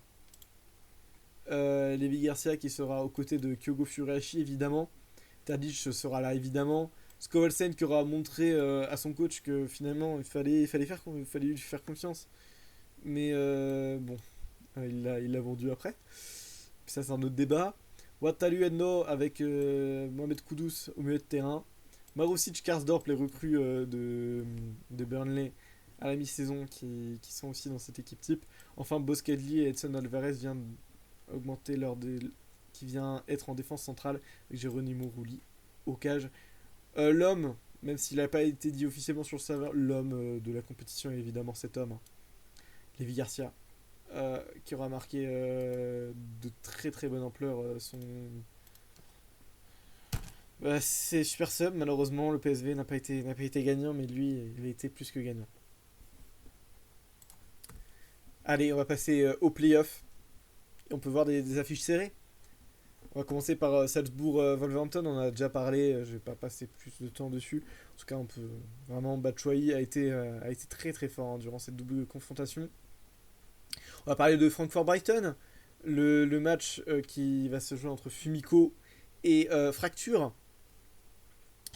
Lévi Garcia qui sera aux côtés de Kyogo Furuhashi évidemment. Tadic sera là évidemment. Skovalsen qui aura montré à son coach que finalement il fallait lui faire confiance. Mais bon, il l'a vendu après. Ça c'est un autre débat. Watalu Endo avec Mohamed Kudus au milieu de terrain. Marusic, Karsdorp, les recrues de Burnley à la mi-saison qui sont aussi dans cette équipe type. Enfin, Boscagli et Edson Alvarez viennent augmenter qui vient être en défense centrale avec Geronimo Rulli au cage. L'homme, même s'il n'a pas été dit officiellement sur le serveur, l'homme de la compétition est évidemment cet homme, hein. Lévi Garcia, qui aura marqué de très très bonne ampleur c'est super sub. Malheureusement, le PSV n'a pas été gagnant, mais lui, il a été plus que gagnant. Allez, on va passer au playoff. On peut voir des affiches serrées. On va commencer par Salzbourg-Wolverhampton. On en a déjà parlé, je vais pas passer plus de temps dessus. En tout cas, on peut vraiment Batshuayi a été très très fort, hein, durant cette double confrontation. On va parler de Francfort-Brighton, le match qui va se jouer entre Fumiko et Fracture,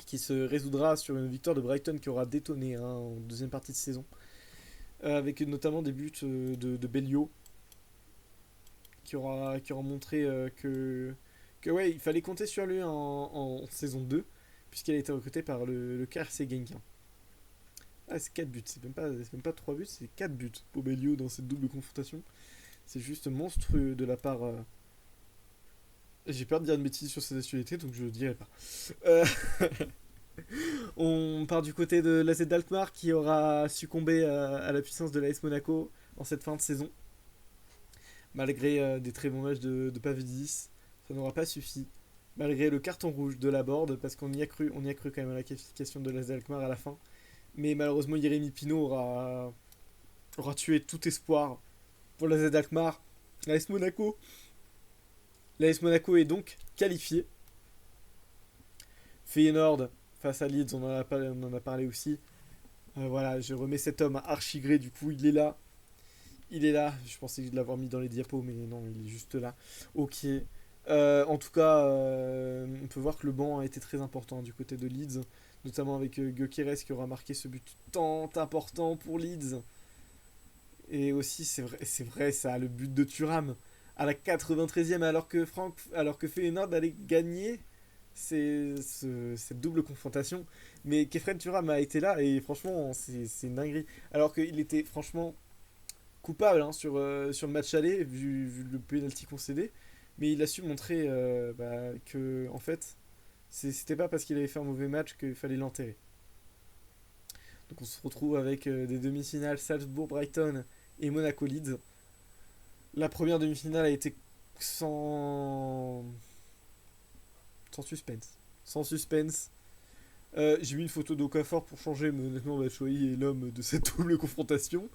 qui se résoudra sur une victoire de Brighton qui aura détonné, hein, en deuxième partie de saison, avec notamment des buts de Bellio, qui aura montré que ouais, il fallait compter sur lui en saison 2, puisqu'il a été recruté par le KRC Genk. Ah, c'est 4 buts, c'est même pas 3 buts, c'est 4 buts pour Bellio dans cette double confrontation. C'est juste monstrueux de la part... J'ai peur de dire une bêtise sur cette actualité, donc je ne dirai pas. On part du côté de l'AZ d'Alkmaar qui aura succombé à la puissance de l'AS Monaco en cette fin de saison. Malgré des très bons matchs de Pavlidis, ça n'aura pas suffi. Malgré le carton rouge de la board, parce qu'on y a cru quand même à la qualification de l'AZ Alkmaar à la fin. Mais malheureusement, Jérémy Pinault aura tué tout espoir pour l'AZ Alkmaar. L'AS Monaco est donc qualifié. Feyenoord face à Leeds, on en a parlé aussi. Voilà, je remets cet homme archigré, du coup il est là. Je pensais l'avoir mis dans les diapos, mais non, il est juste là. Ok. En tout cas, on peut voir que le banc a été très important du côté de Leeds, notamment avec Gyökeres qui aura marqué ce but tant important pour Leeds. Et aussi, c'est vrai ça, le but de Thuram à la 93e, alors que Feyenoord allait gagner cette double confrontation. Mais Kefren Thuram a été là et franchement, c'est une dinguerie. Alors qu'il était franchement coupable, hein, sur le match aller, vu le penalty concédé. Mais il a su montrer que, en fait, c'était pas parce qu'il avait fait un mauvais match qu'il fallait l'enterrer. Donc on se retrouve avec des demi-finales Salzbourg-Brighton et Monaco-Leeds. La première demi-finale a été sans suspense. Sans suspense. J'ai mis une photo d'Okafor pour changer, mais honnêtement, Batshuayi est l'homme de cette double confrontation,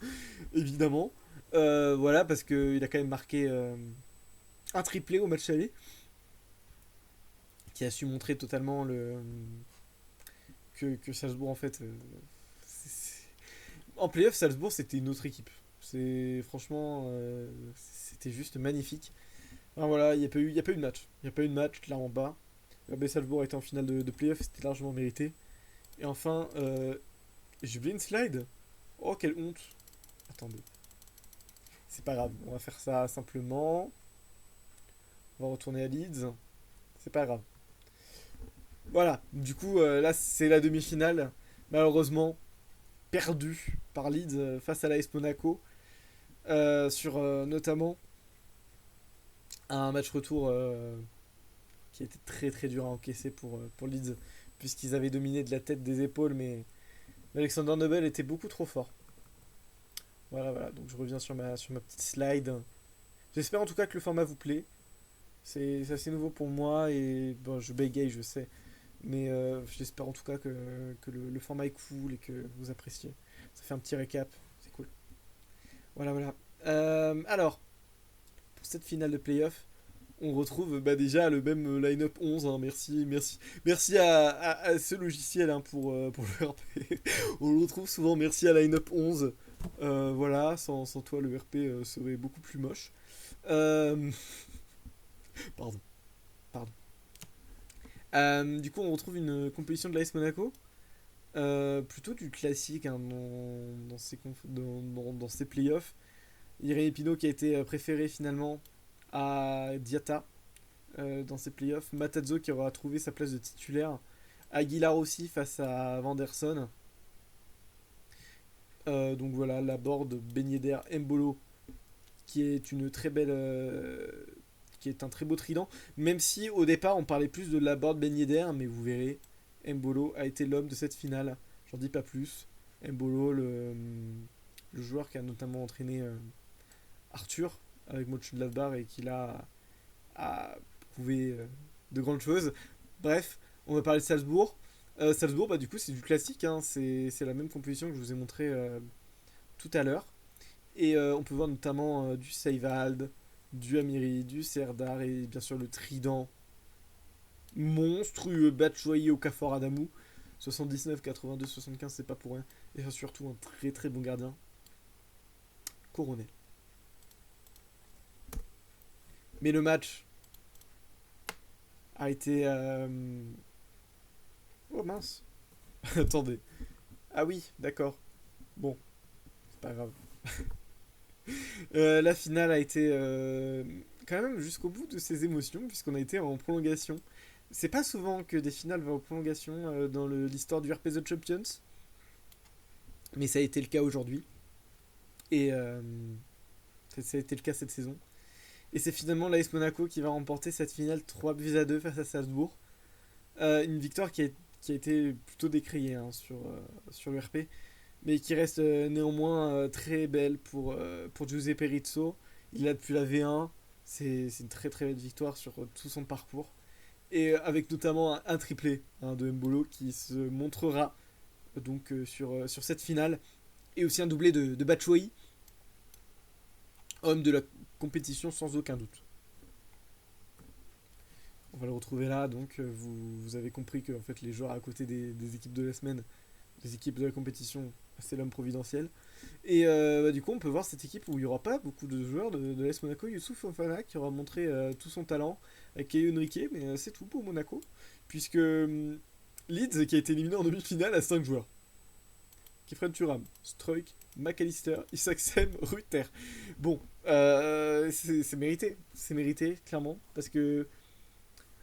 évidemment. Voilà, parce qu'il a quand même marqué un triplé au match aller, qui a su montrer totalement que Salzbourg, en fait... En playoff, Salzbourg, c'était une autre équipe. Franchement, c'était juste magnifique. Enfin, voilà, il n'y a pas eu de match. Il n'y a pas eu de match, clairement pas. Salzbourg était en finale de playoff, c'était largement mérité. Et enfin, j'ai oublié une slide. Oh, quelle honte. Attendez. C'est pas grave, on va faire ça simplement. On va retourner à Leeds. C'est pas grave. Voilà, du coup, là, c'est la demi-finale. Malheureusement, perdue par Leeds face à l'AS Monaco. Sur notamment un match retour qui était très très dur à encaisser pour Leeds. Puisqu'ils avaient dominé de la tête des épaules, mais Alexander Nobel était beaucoup trop fort. Voilà, voilà, donc je reviens sur ma petite slide. J'espère en tout cas que le format vous plaît. C'est assez nouveau pour moi et bon, je bégaye, je sais. Mais j'espère en tout cas que le format est cool et que vous appréciez. Ça fait un petit récap, c'est cool. Voilà, voilà. Alors, pour cette finale de playoff, on retrouve bah, déjà le même line-up 11. Hein. Merci, merci, merci à ce logiciel hein, pour le RP. On le retrouve souvent. Merci à line-up 11. Voilà, sans toi, le RP serait beaucoup plus moche. Euh, Pardon, pardon. Du coup, on retrouve une composition de l'AS Monaco. Plutôt du classique hein, dans ces playoffs. Irene Pino qui a été préféré finalement à Diatta dans ces playoffs. Matarazzo qui aura trouvé sa place de titulaire. Aguilar aussi face à Vanderson. Donc voilà, la board Ben Yedder Mbolo qui est une très belle qui est un très beau trident, même si au départ on parlait plus de la board Ben Yedder, mais vous verrez, Mbolo a été l'homme de cette finale. J'en dis pas plus. Mbolo, le joueur qui a notamment entraîné Arthur avec Mönchengladbach et qui a prouvé de grandes choses. Bref, on va parler de Salzbourg. Salzbourg, bah, du coup, c'est du classique. Hein. C'est la même composition que je vous ai montré tout à l'heure. Et on peut voir notamment du Seiwald, du Amiri, du Serdar et bien sûr le trident monstrueux Batshuayi Okafor Adamou. 79, 82, 75, c'est pas pour rien. Et surtout un très très bon gardien. Coronel. Mais le match a été... Oh mince. Attendez. Ah oui, d'accord. Bon, c'est pas grave. La finale a été quand même jusqu'au bout de ses émotions, puisqu'on a été en prolongation. C'est pas souvent que des finales vont en prolongation dans l'histoire du RP The Champions, mais ça a été le cas aujourd'hui. Et ça a été le cas cette saison. Et c'est finalement l'AS Monaco qui va remporter cette finale 3-2 face à Salzbourg. Une victoire qui a été plutôt décriée hein, sur le RP, mais qui reste néanmoins très belle pour Giuseppe Rizzo. Il l'a depuis la V1. C'est une très très belle victoire sur tout son parcours. Et avec notamment un triplé hein, de Mbolo qui se montrera donc sur cette finale. Et aussi un doublé de Batshuayi, homme de la compétition sans aucun doute. On va le retrouver là, donc vous avez compris que en fait, les joueurs à côté des équipes de la semaine, des équipes de la compétition, c'est l'homme providentiel. Et bah, du coup, on peut voir cette équipe où il n'y aura pas beaucoup de joueurs de l'AS Monaco. Youssouf Fofana qui aura montré tout son talent avec Keyon Riquet, mais c'est tout pour Monaco. Puisque Leeds qui a été éliminé en demi-finale à 5 joueurs. Kefren Turam, Struijk, McAllister, Isaacsen, Rutter. Bon, c'est mérité, clairement, parce que,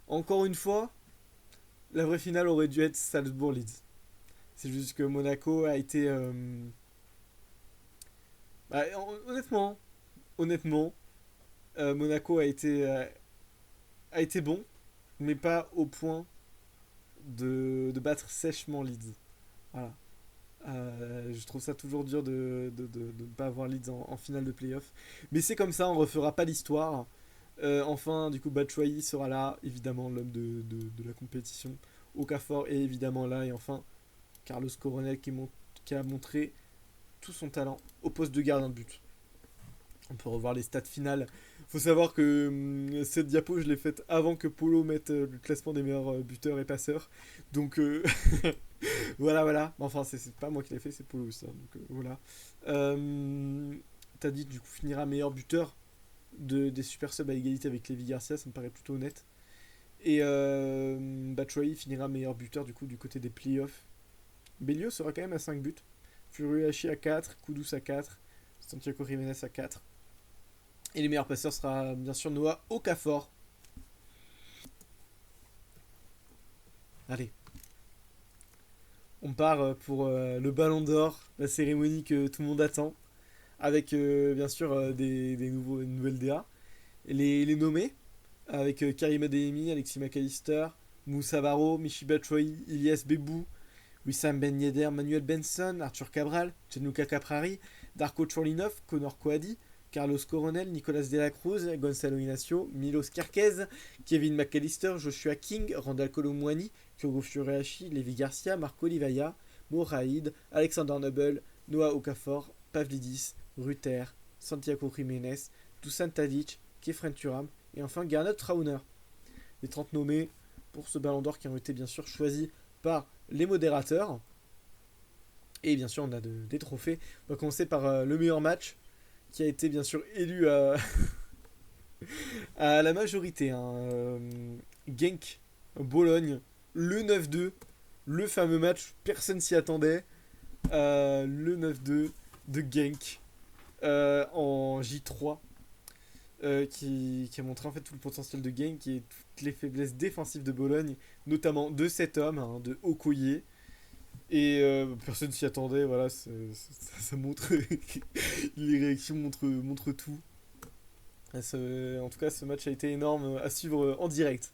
encore une fois, la vraie finale aurait dû être Salzbourg-Leeds. C'est juste que Monaco a été... bah, honnêtement, Monaco a été bon, mais pas au point de battre sèchement Leeds. Voilà. Je trouve ça toujours dur de ne pas avoir Leeds en finale de playoff. Mais c'est comme ça, on refera pas l'histoire. Enfin, du coup, Batshuayi sera là, évidemment, l'homme de la compétition. Okafor est évidemment là. Et enfin, Carlos Coronel qui a montré tout son talent au poste de gardien de but. On peut revoir les stats finales. Faut savoir que cette diapo, je l'ai faite avant que Polo mette le classement des meilleurs buteurs et passeurs. Donc, voilà. Enfin, c'est pas moi qui l'ai fait, c'est Polo ça. Donc, voilà. T'as dit, du coup, finira meilleur buteur des super subs à égalité avec Lévi Garcia, ça me paraît plutôt honnête. Et Batshuayi finira meilleur buteur, du coup, du côté des playoffs. Bellio sera quand même à 5 buts. Furuhashi à 4, Kudus à 4, Santiago Jiménez à 4. Et les meilleurs passeurs sera bien sûr Noah Okafor Allez. On part pour le Ballon d'Or, la cérémonie que tout le monde attend, avec bien sûr une nouvelle DA. Les nommés, avec Karim Adeyemi, Alexis McAllister, Moussa Baro, Michy Batshuayi, Ilyes Bebou, Wissam Ben Yedder, Manuel Benson, Arthur Cabral, Gianluca Caprari, Darko Churlinov, Conor Coady, Carlos Coronel, Nicolas De La Cruz, Gonzalo Inacio, Milos Kerkez, Kevin McAllister, Joshua King, Randall Colomwani, Kyogo Furehashi, Levi Garcia, Marco Livaya, Moraïd, Alexander Nobel, Noah Okafor, Pavlidis, Ruther, Santiago Jiménez, Dusan Tadic, Kefren Turam et enfin Gernot Trauner. Les 30 nommés pour ce Ballon d'Or qui ont été bien sûr choisis par les modérateurs. Et bien sûr, on a des trophées. On va commencer par le meilleur match qui a été bien sûr élu à, à la majorité. Hein. Genk, Bologne, le 9-2, le fameux match, personne s'y attendait. Le 9-2 de Genk en J3 qui a montré en fait tout le potentiel de Genk et toutes les faiblesses défensives de Bologne, notamment de cet homme, hein, de Okoye. Et personne s'y attendait, voilà, ça montre. Les réactions montrent tout. En tout cas, ce match a été énorme à suivre en direct.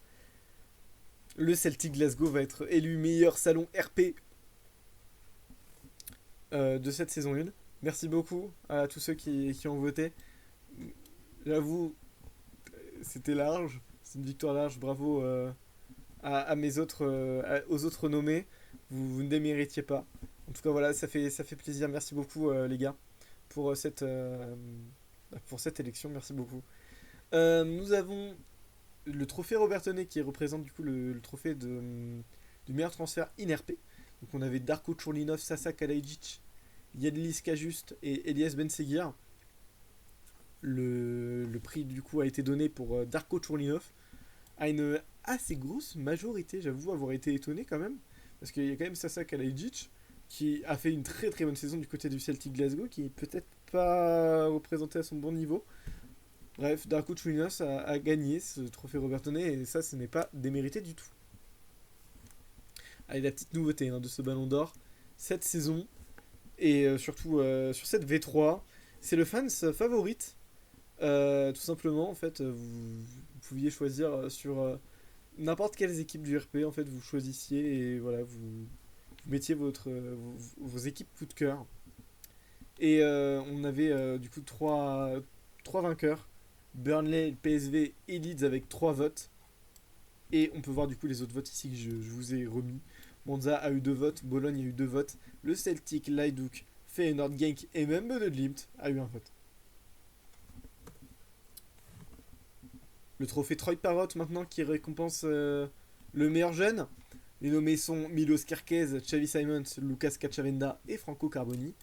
Le Celtic Glasgow va être élu meilleur salon RP de cette saison 1. Merci beaucoup à tous ceux qui ont voté. J'avoue, c'était large, c'est une victoire large, bravo à mes aux autres nommés, vous ne déméritiez pas. En tout cas voilà, ça fait plaisir, merci beaucoup les gars pour cette élection, merci beaucoup. Nous avons le trophée Robertone qui représente du coup le trophée du meilleur transfert INRP. Donc on avait Darko Churlinov, Sasa Kalajic, Yadlis Kajuste et Elias Benseguir. Le prix du coup a été donné pour Darko Churlinov à une assez grosse majorité, j'avoue avoir été étonné quand même, parce qu'il y a quand même Sasa Kalajic qui a fait une très très bonne saison du côté du Celtic Glasgow, qui est peut-être pas représenté à son bon niveau. Bref, Darko Churlinov a gagné ce trophée Robertone et ça, ce n'est pas démérité du tout. Allez, la petite nouveauté de ce Ballon d'Or cette saison et surtout sur cette V3, c'est le fans favorite. Tout simplement, en fait, vous pouviez choisir sur n'importe quelles équipes du RP. En fait, vous choisissiez et voilà, vous mettiez vos équipes coup de cœur. Et on avait du coup trois vainqueurs, Burnley, PSV et Leeds avec 3 votes. Et on peut voir du coup les autres votes ici que je vous ai remis. Monza a eu 2 votes, Bologne a eu 2 votes, le Celtic, l'Hajduk, Feyenoord, Genk et même Bode Glimt a eu un vote. Le trophée Troy Parrott maintenant qui récompense le meilleur jeune. Les nommés sont Milos Kerkez, Xavi Simons, Lucas Cachavenda et Franco Carboni,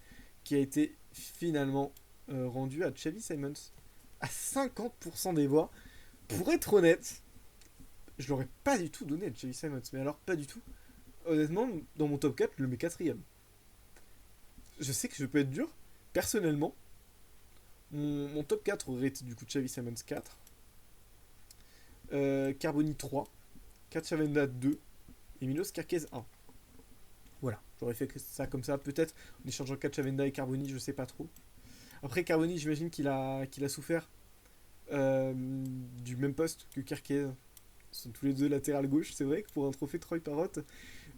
qui a été finalement rendu à Xavi Simons à 50% des voix. Pour être honnête, je l'aurais pas du tout donné à Xavi Simons, mais alors pas du tout. Honnêtement, dans mon top 4, je le mets 4ème. Je sais que je peux être dur. Personnellement, mon top 4 aurait été du coup Xavi Simons 4, Carboni 3, Cachavenda 2 et Milos Kerkez 1. Voilà, j'aurais fait ça comme ça, peut-être en échangeant Cachavenda et Carboni, je sais pas trop. Après Carboni, j'imagine qu'il a souffert du même poste que Kerkez. Ils sont tous les deux latéral gauche, c'est vrai que pour un trophée Troy Parrott,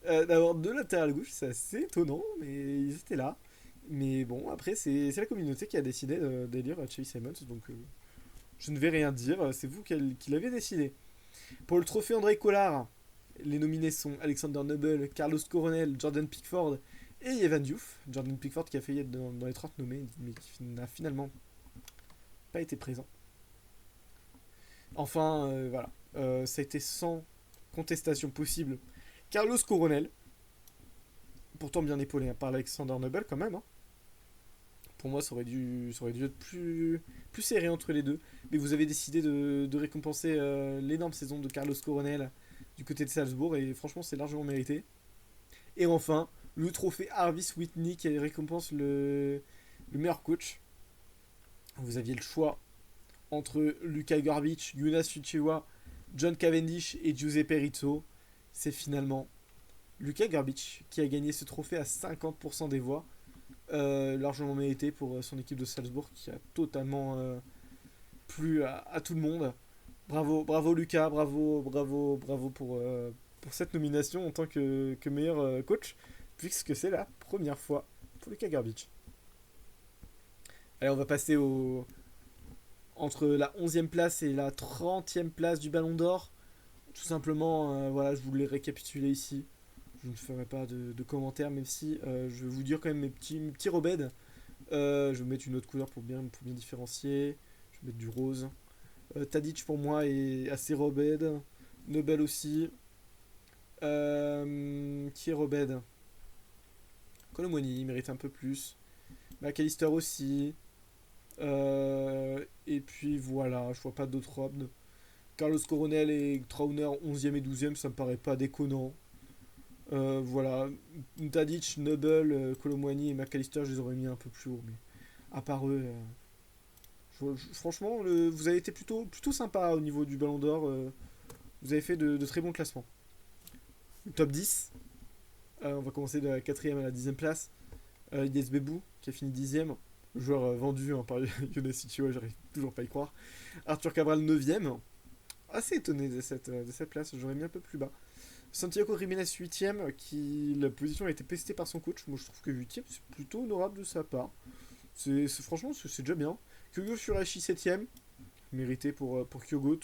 d'avoir 2 latéral gauche, c'est assez étonnant, mais ils étaient là. Mais bon, après, c'est la communauté qui a décidé d'élire Xavi Simons, donc je ne vais rien dire, c'est vous qui l'avez décidé. Pour le trophée André Collard, les nominés sont Alexander Nobel, Carlos Coronel, Jordan Pickford et Evan Diouf. Jordan Pickford qui a failli être dans les 30 nommés, mais qui n'a finalement pas été présent. Enfin, voilà. Ça a été sans contestation possible. Carlos Coronel, pourtant bien épaulé par Alexander Nobel quand même. Hein. Pour moi, ça aurait dû être plus serré entre les deux. Mais vous avez décidé de récompenser l'énorme saison de Carlos Coronel du côté de Salzbourg. Et franchement, c'est largement mérité. Et enfin, le trophée Harvis Whitney qui récompense le meilleur coach. Vous aviez le choix entre Luka Garbic, Jonas Fuchewa, John Cavendish et Giuseppe Rizzo. C'est finalement Luka Garbic, qui a gagné ce trophée à 50% des voix, largement mérité pour son équipe de Salzbourg, qui a totalement plu à tout le monde. Bravo, bravo Lucas, bravo, bravo, bravo pour cette nomination en tant que meilleur coach, puisque c'est la première fois pour Lucas Garbic. Allez, on va passer entre la 11e place et la 30e place du Ballon d'Or. Tout simplement, voilà, je vous l'ai récapitulé ici. Je ne ferai pas de commentaires, même si je vais vous dire quand même mes petits rebeds. Je vais mettre une autre couleur pour bien différencier. Je vais mettre du rose. Tadic pour moi est assez rebed. Nobel aussi. Qui est rebed? Colomoni mérite un peu plus. McAllister aussi. Et puis voilà, je vois pas d'autres robes. Carlos Coronel et Trauner 11e et 12e, ça me paraît pas déconnant. Voilà, Tadic, Noble, Colomwani et McAllister, je les aurais mis un peu plus haut. Mais à part eux, franchement, vous avez été plutôt sympa au niveau du Ballon d'Or. Vous avez fait de très bons classements. Le top 10, on va commencer de la 4e à la 10e place. Ides Bebou, qui a fini 10e. Joueur vendu par Younes Ichio, j'arrive toujours pas à y croire. Arthur Cabral 9e. Assez étonné de cette place, j'aurais mis un peu plus bas. Santiago Jiménez 8ème, la position a été pestée par son coach. Moi je trouve que 8ème c'est plutôt honorable de sa part. Franchement c'est déjà bien. Kyogo Shurashi 7ème, mérité pour Kyogo.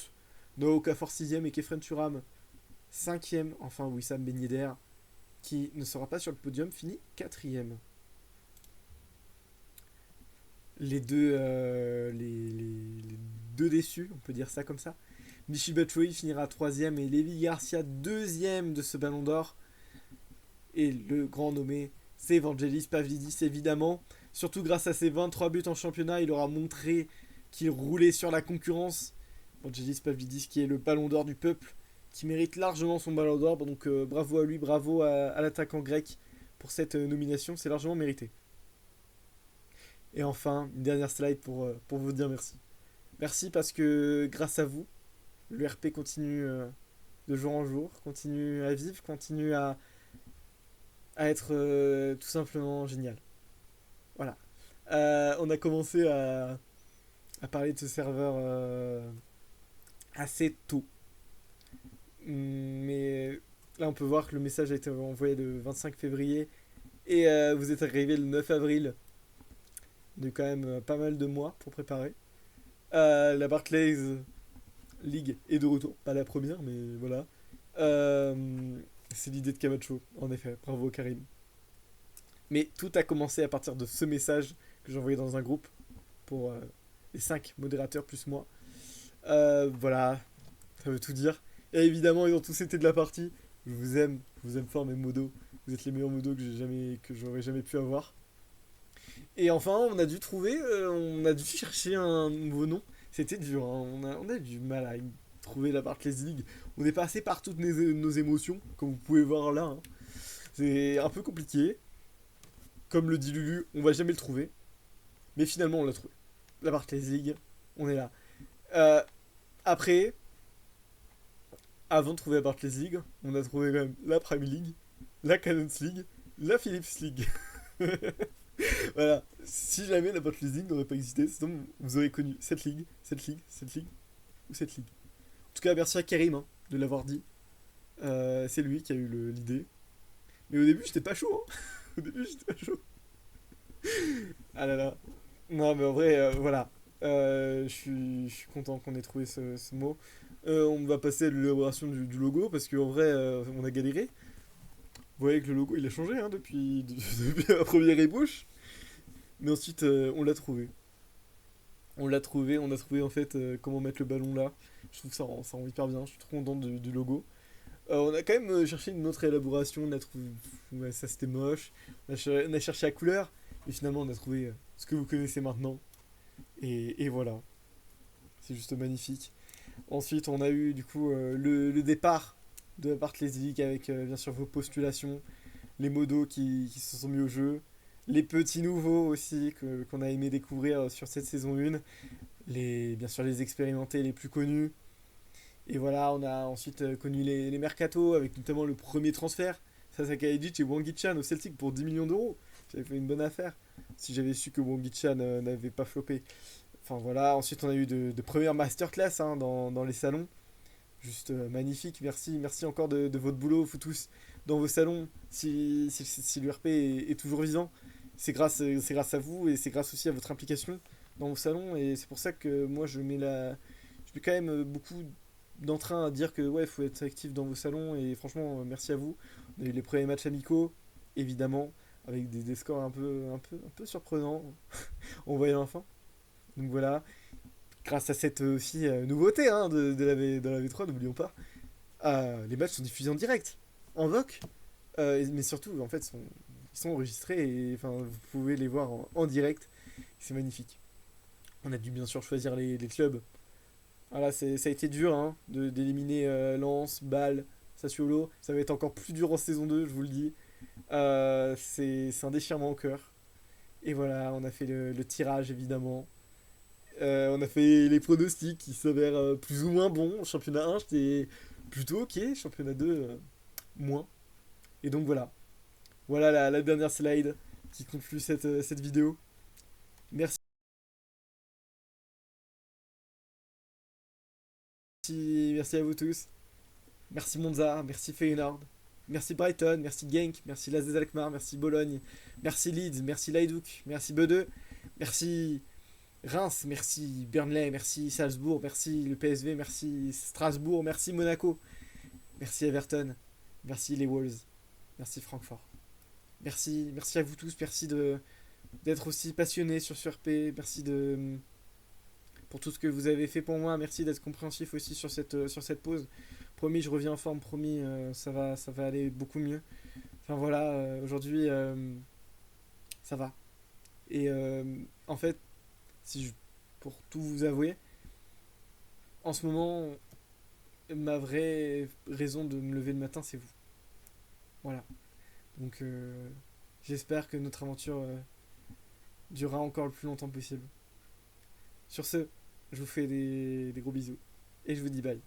Noah Okafor 6ème et Kefren Turam 5ème. Enfin Wissam Ben Yedder, qui ne sera pas sur le podium, finit 4ème. Les deux déçus, on peut dire ça comme ça. Michy Batshuayi finira 3ème et Lévi Garcia 2ème de ce Ballon d'Or. Et le grand nommé, c'est Evangelis Pavlidis évidemment. Surtout grâce à ses 23 buts en championnat, il aura montré qu'il roulait sur la concurrence. Evangelis Pavlidis qui est le Ballon d'Or du peuple, qui mérite largement son Ballon d'Or. Donc bravo à lui, bravo à l'attaquant grec pour cette nomination, c'est largement mérité. Et enfin, une dernière slide pour vous dire merci. Merci parce que grâce à vous, le RP continue de jour en jour, continue à vivre, continue à être tout simplement génial. Voilà. On a commencé à parler de ce serveur assez tôt. Mais là, on peut voir que le message a été envoyé le 25 février et vous êtes arrivé le 9 avril. De quand même pas mal de mois pour préparer. La Barclays League est de retour. Pas la première, mais voilà. C'est l'idée de Camacho, en effet. Bravo Karim. Mais tout a commencé à partir de ce message que j'ai envoyé dans un groupe pour les 5 modérateurs plus moi. Voilà, ça veut tout dire. Et évidemment, ils ont tous été de la partie. Je vous aime fort mes modos. Vous êtes les meilleurs modos que j'aurais jamais pu avoir. Et enfin, on a dû chercher un nouveau nom. C'était dur, hein. On a eu du mal à trouver la Barclays League. On est passé par toutes nos émotions, comme vous pouvez voir là, hein. C'est un peu compliqué. Comme le dit Lulu, on va jamais le trouver. Mais finalement, on l'a trouvé. La Barclays League, on est là. Après, avant de trouver la Barclays League, on a trouvé quand même la Premier League, la Cannons League, la Philips League. Voilà, si jamais la Barclays League n'aurait pas existé, sinon vous aurez connu cette ligue ou cette ligue. En tout cas, merci à Karim de l'avoir dit. C'est lui qui a eu l'idée. Mais au début, j'étais pas chaud. Au début, j'étais pas chaud. Ah là là. Non, mais en vrai, voilà. Je suis content qu'on ait trouvé ce mot. On va passer à l'élaboration du logo parce qu'en vrai, on a galéré. Vous voyez que le logo il a changé depuis la première ébauche. Mais ensuite on l'a trouvé. On a trouvé en fait comment mettre le ballon là. Je trouve que ça rend hyper bien. Je suis trop content du logo. On a quand même cherché une autre élaboration. On a trouvé. Ouais, ça c'était moche. On a cherché la couleur. Et finalement on a trouvé ce que vous connaissez maintenant. Et voilà. C'est juste magnifique. Ensuite on a eu du coup le départ de la Barclays League avec bien sûr vos postulations, les modos qui se sont mis au jeu, les petits nouveaux aussi qu'on a aimé découvrir sur cette saison 1, bien sûr les expérimentés les plus connus. Et voilà, on a ensuite connu les mercatos avec notamment le premier transfert, Sasaka Ejic et Wangui-chan au Celtic pour 10 millions d'euros. J'avais fait une bonne affaire. Si j'avais su que Wangui-chan n'avait pas floppé. Enfin voilà, ensuite on a eu de premières masterclass hein, dans les salons. Juste magnifique, merci encore de votre boulot, vous tous, dans vos salons. Si l'URP est toujours vivant, c'est grâce à vous et c'est grâce aussi à votre implication dans vos salons. Et c'est pour ça que moi je mets quand même beaucoup d'entrain à dire que ouais, faut être actif dans vos salons. Et franchement, merci à vous. On a eu les premiers matchs amicaux, évidemment, avec des scores un peu surprenants, on voyait enfin. Donc voilà, grâce à cette aussi nouveauté hein, de la V3, n'oublions pas, les matchs sont diffusés en direct, en VOC, mais surtout, en fait, ils sont enregistrés et enfin, vous pouvez les voir en direct. C'est magnifique. On a dû bien sûr choisir les clubs. Voilà, ça a été dur hein, d'éliminer Lens, Bâle, Sassuolo. Ça va être encore plus dur en saison 2, je vous le dis. C'est un déchirement au cœur. Et voilà, on a fait le tirage évidemment. On a fait les pronostics qui s'avèrent plus ou moins bons. Championnat 1, j'étais plutôt ok. Championnat 2, moins. Et donc voilà. Voilà la dernière slide qui conclut cette vidéo. Merci, merci à vous tous. Merci Monza, merci Feyenoord. Merci Brighton, merci Genk, merci Lazes Alkmaar, merci Bologne, merci Leeds, merci Leiduk, merci Bede, merci Reims, merci Burnley, merci Salzbourg, merci le PSV, merci Strasbourg, merci Monaco, merci Everton, merci les Wolves, merci Francfort. Merci à vous tous, merci d'être aussi passionnés sur RP, merci pour tout ce que vous avez fait pour moi, merci d'être compréhensif aussi sur cette pause. Promis, je reviens en forme, promis, ça va aller beaucoup mieux. Enfin voilà, aujourd'hui, ça va. Et en fait, si je, pour tout vous avouer, en ce moment, ma vraie raison de me lever le matin, c'est vous. Voilà. Donc, j'espère que notre aventure durera encore le plus longtemps possible. Sur ce, je vous fais des gros bisous. Et je vous dis bye.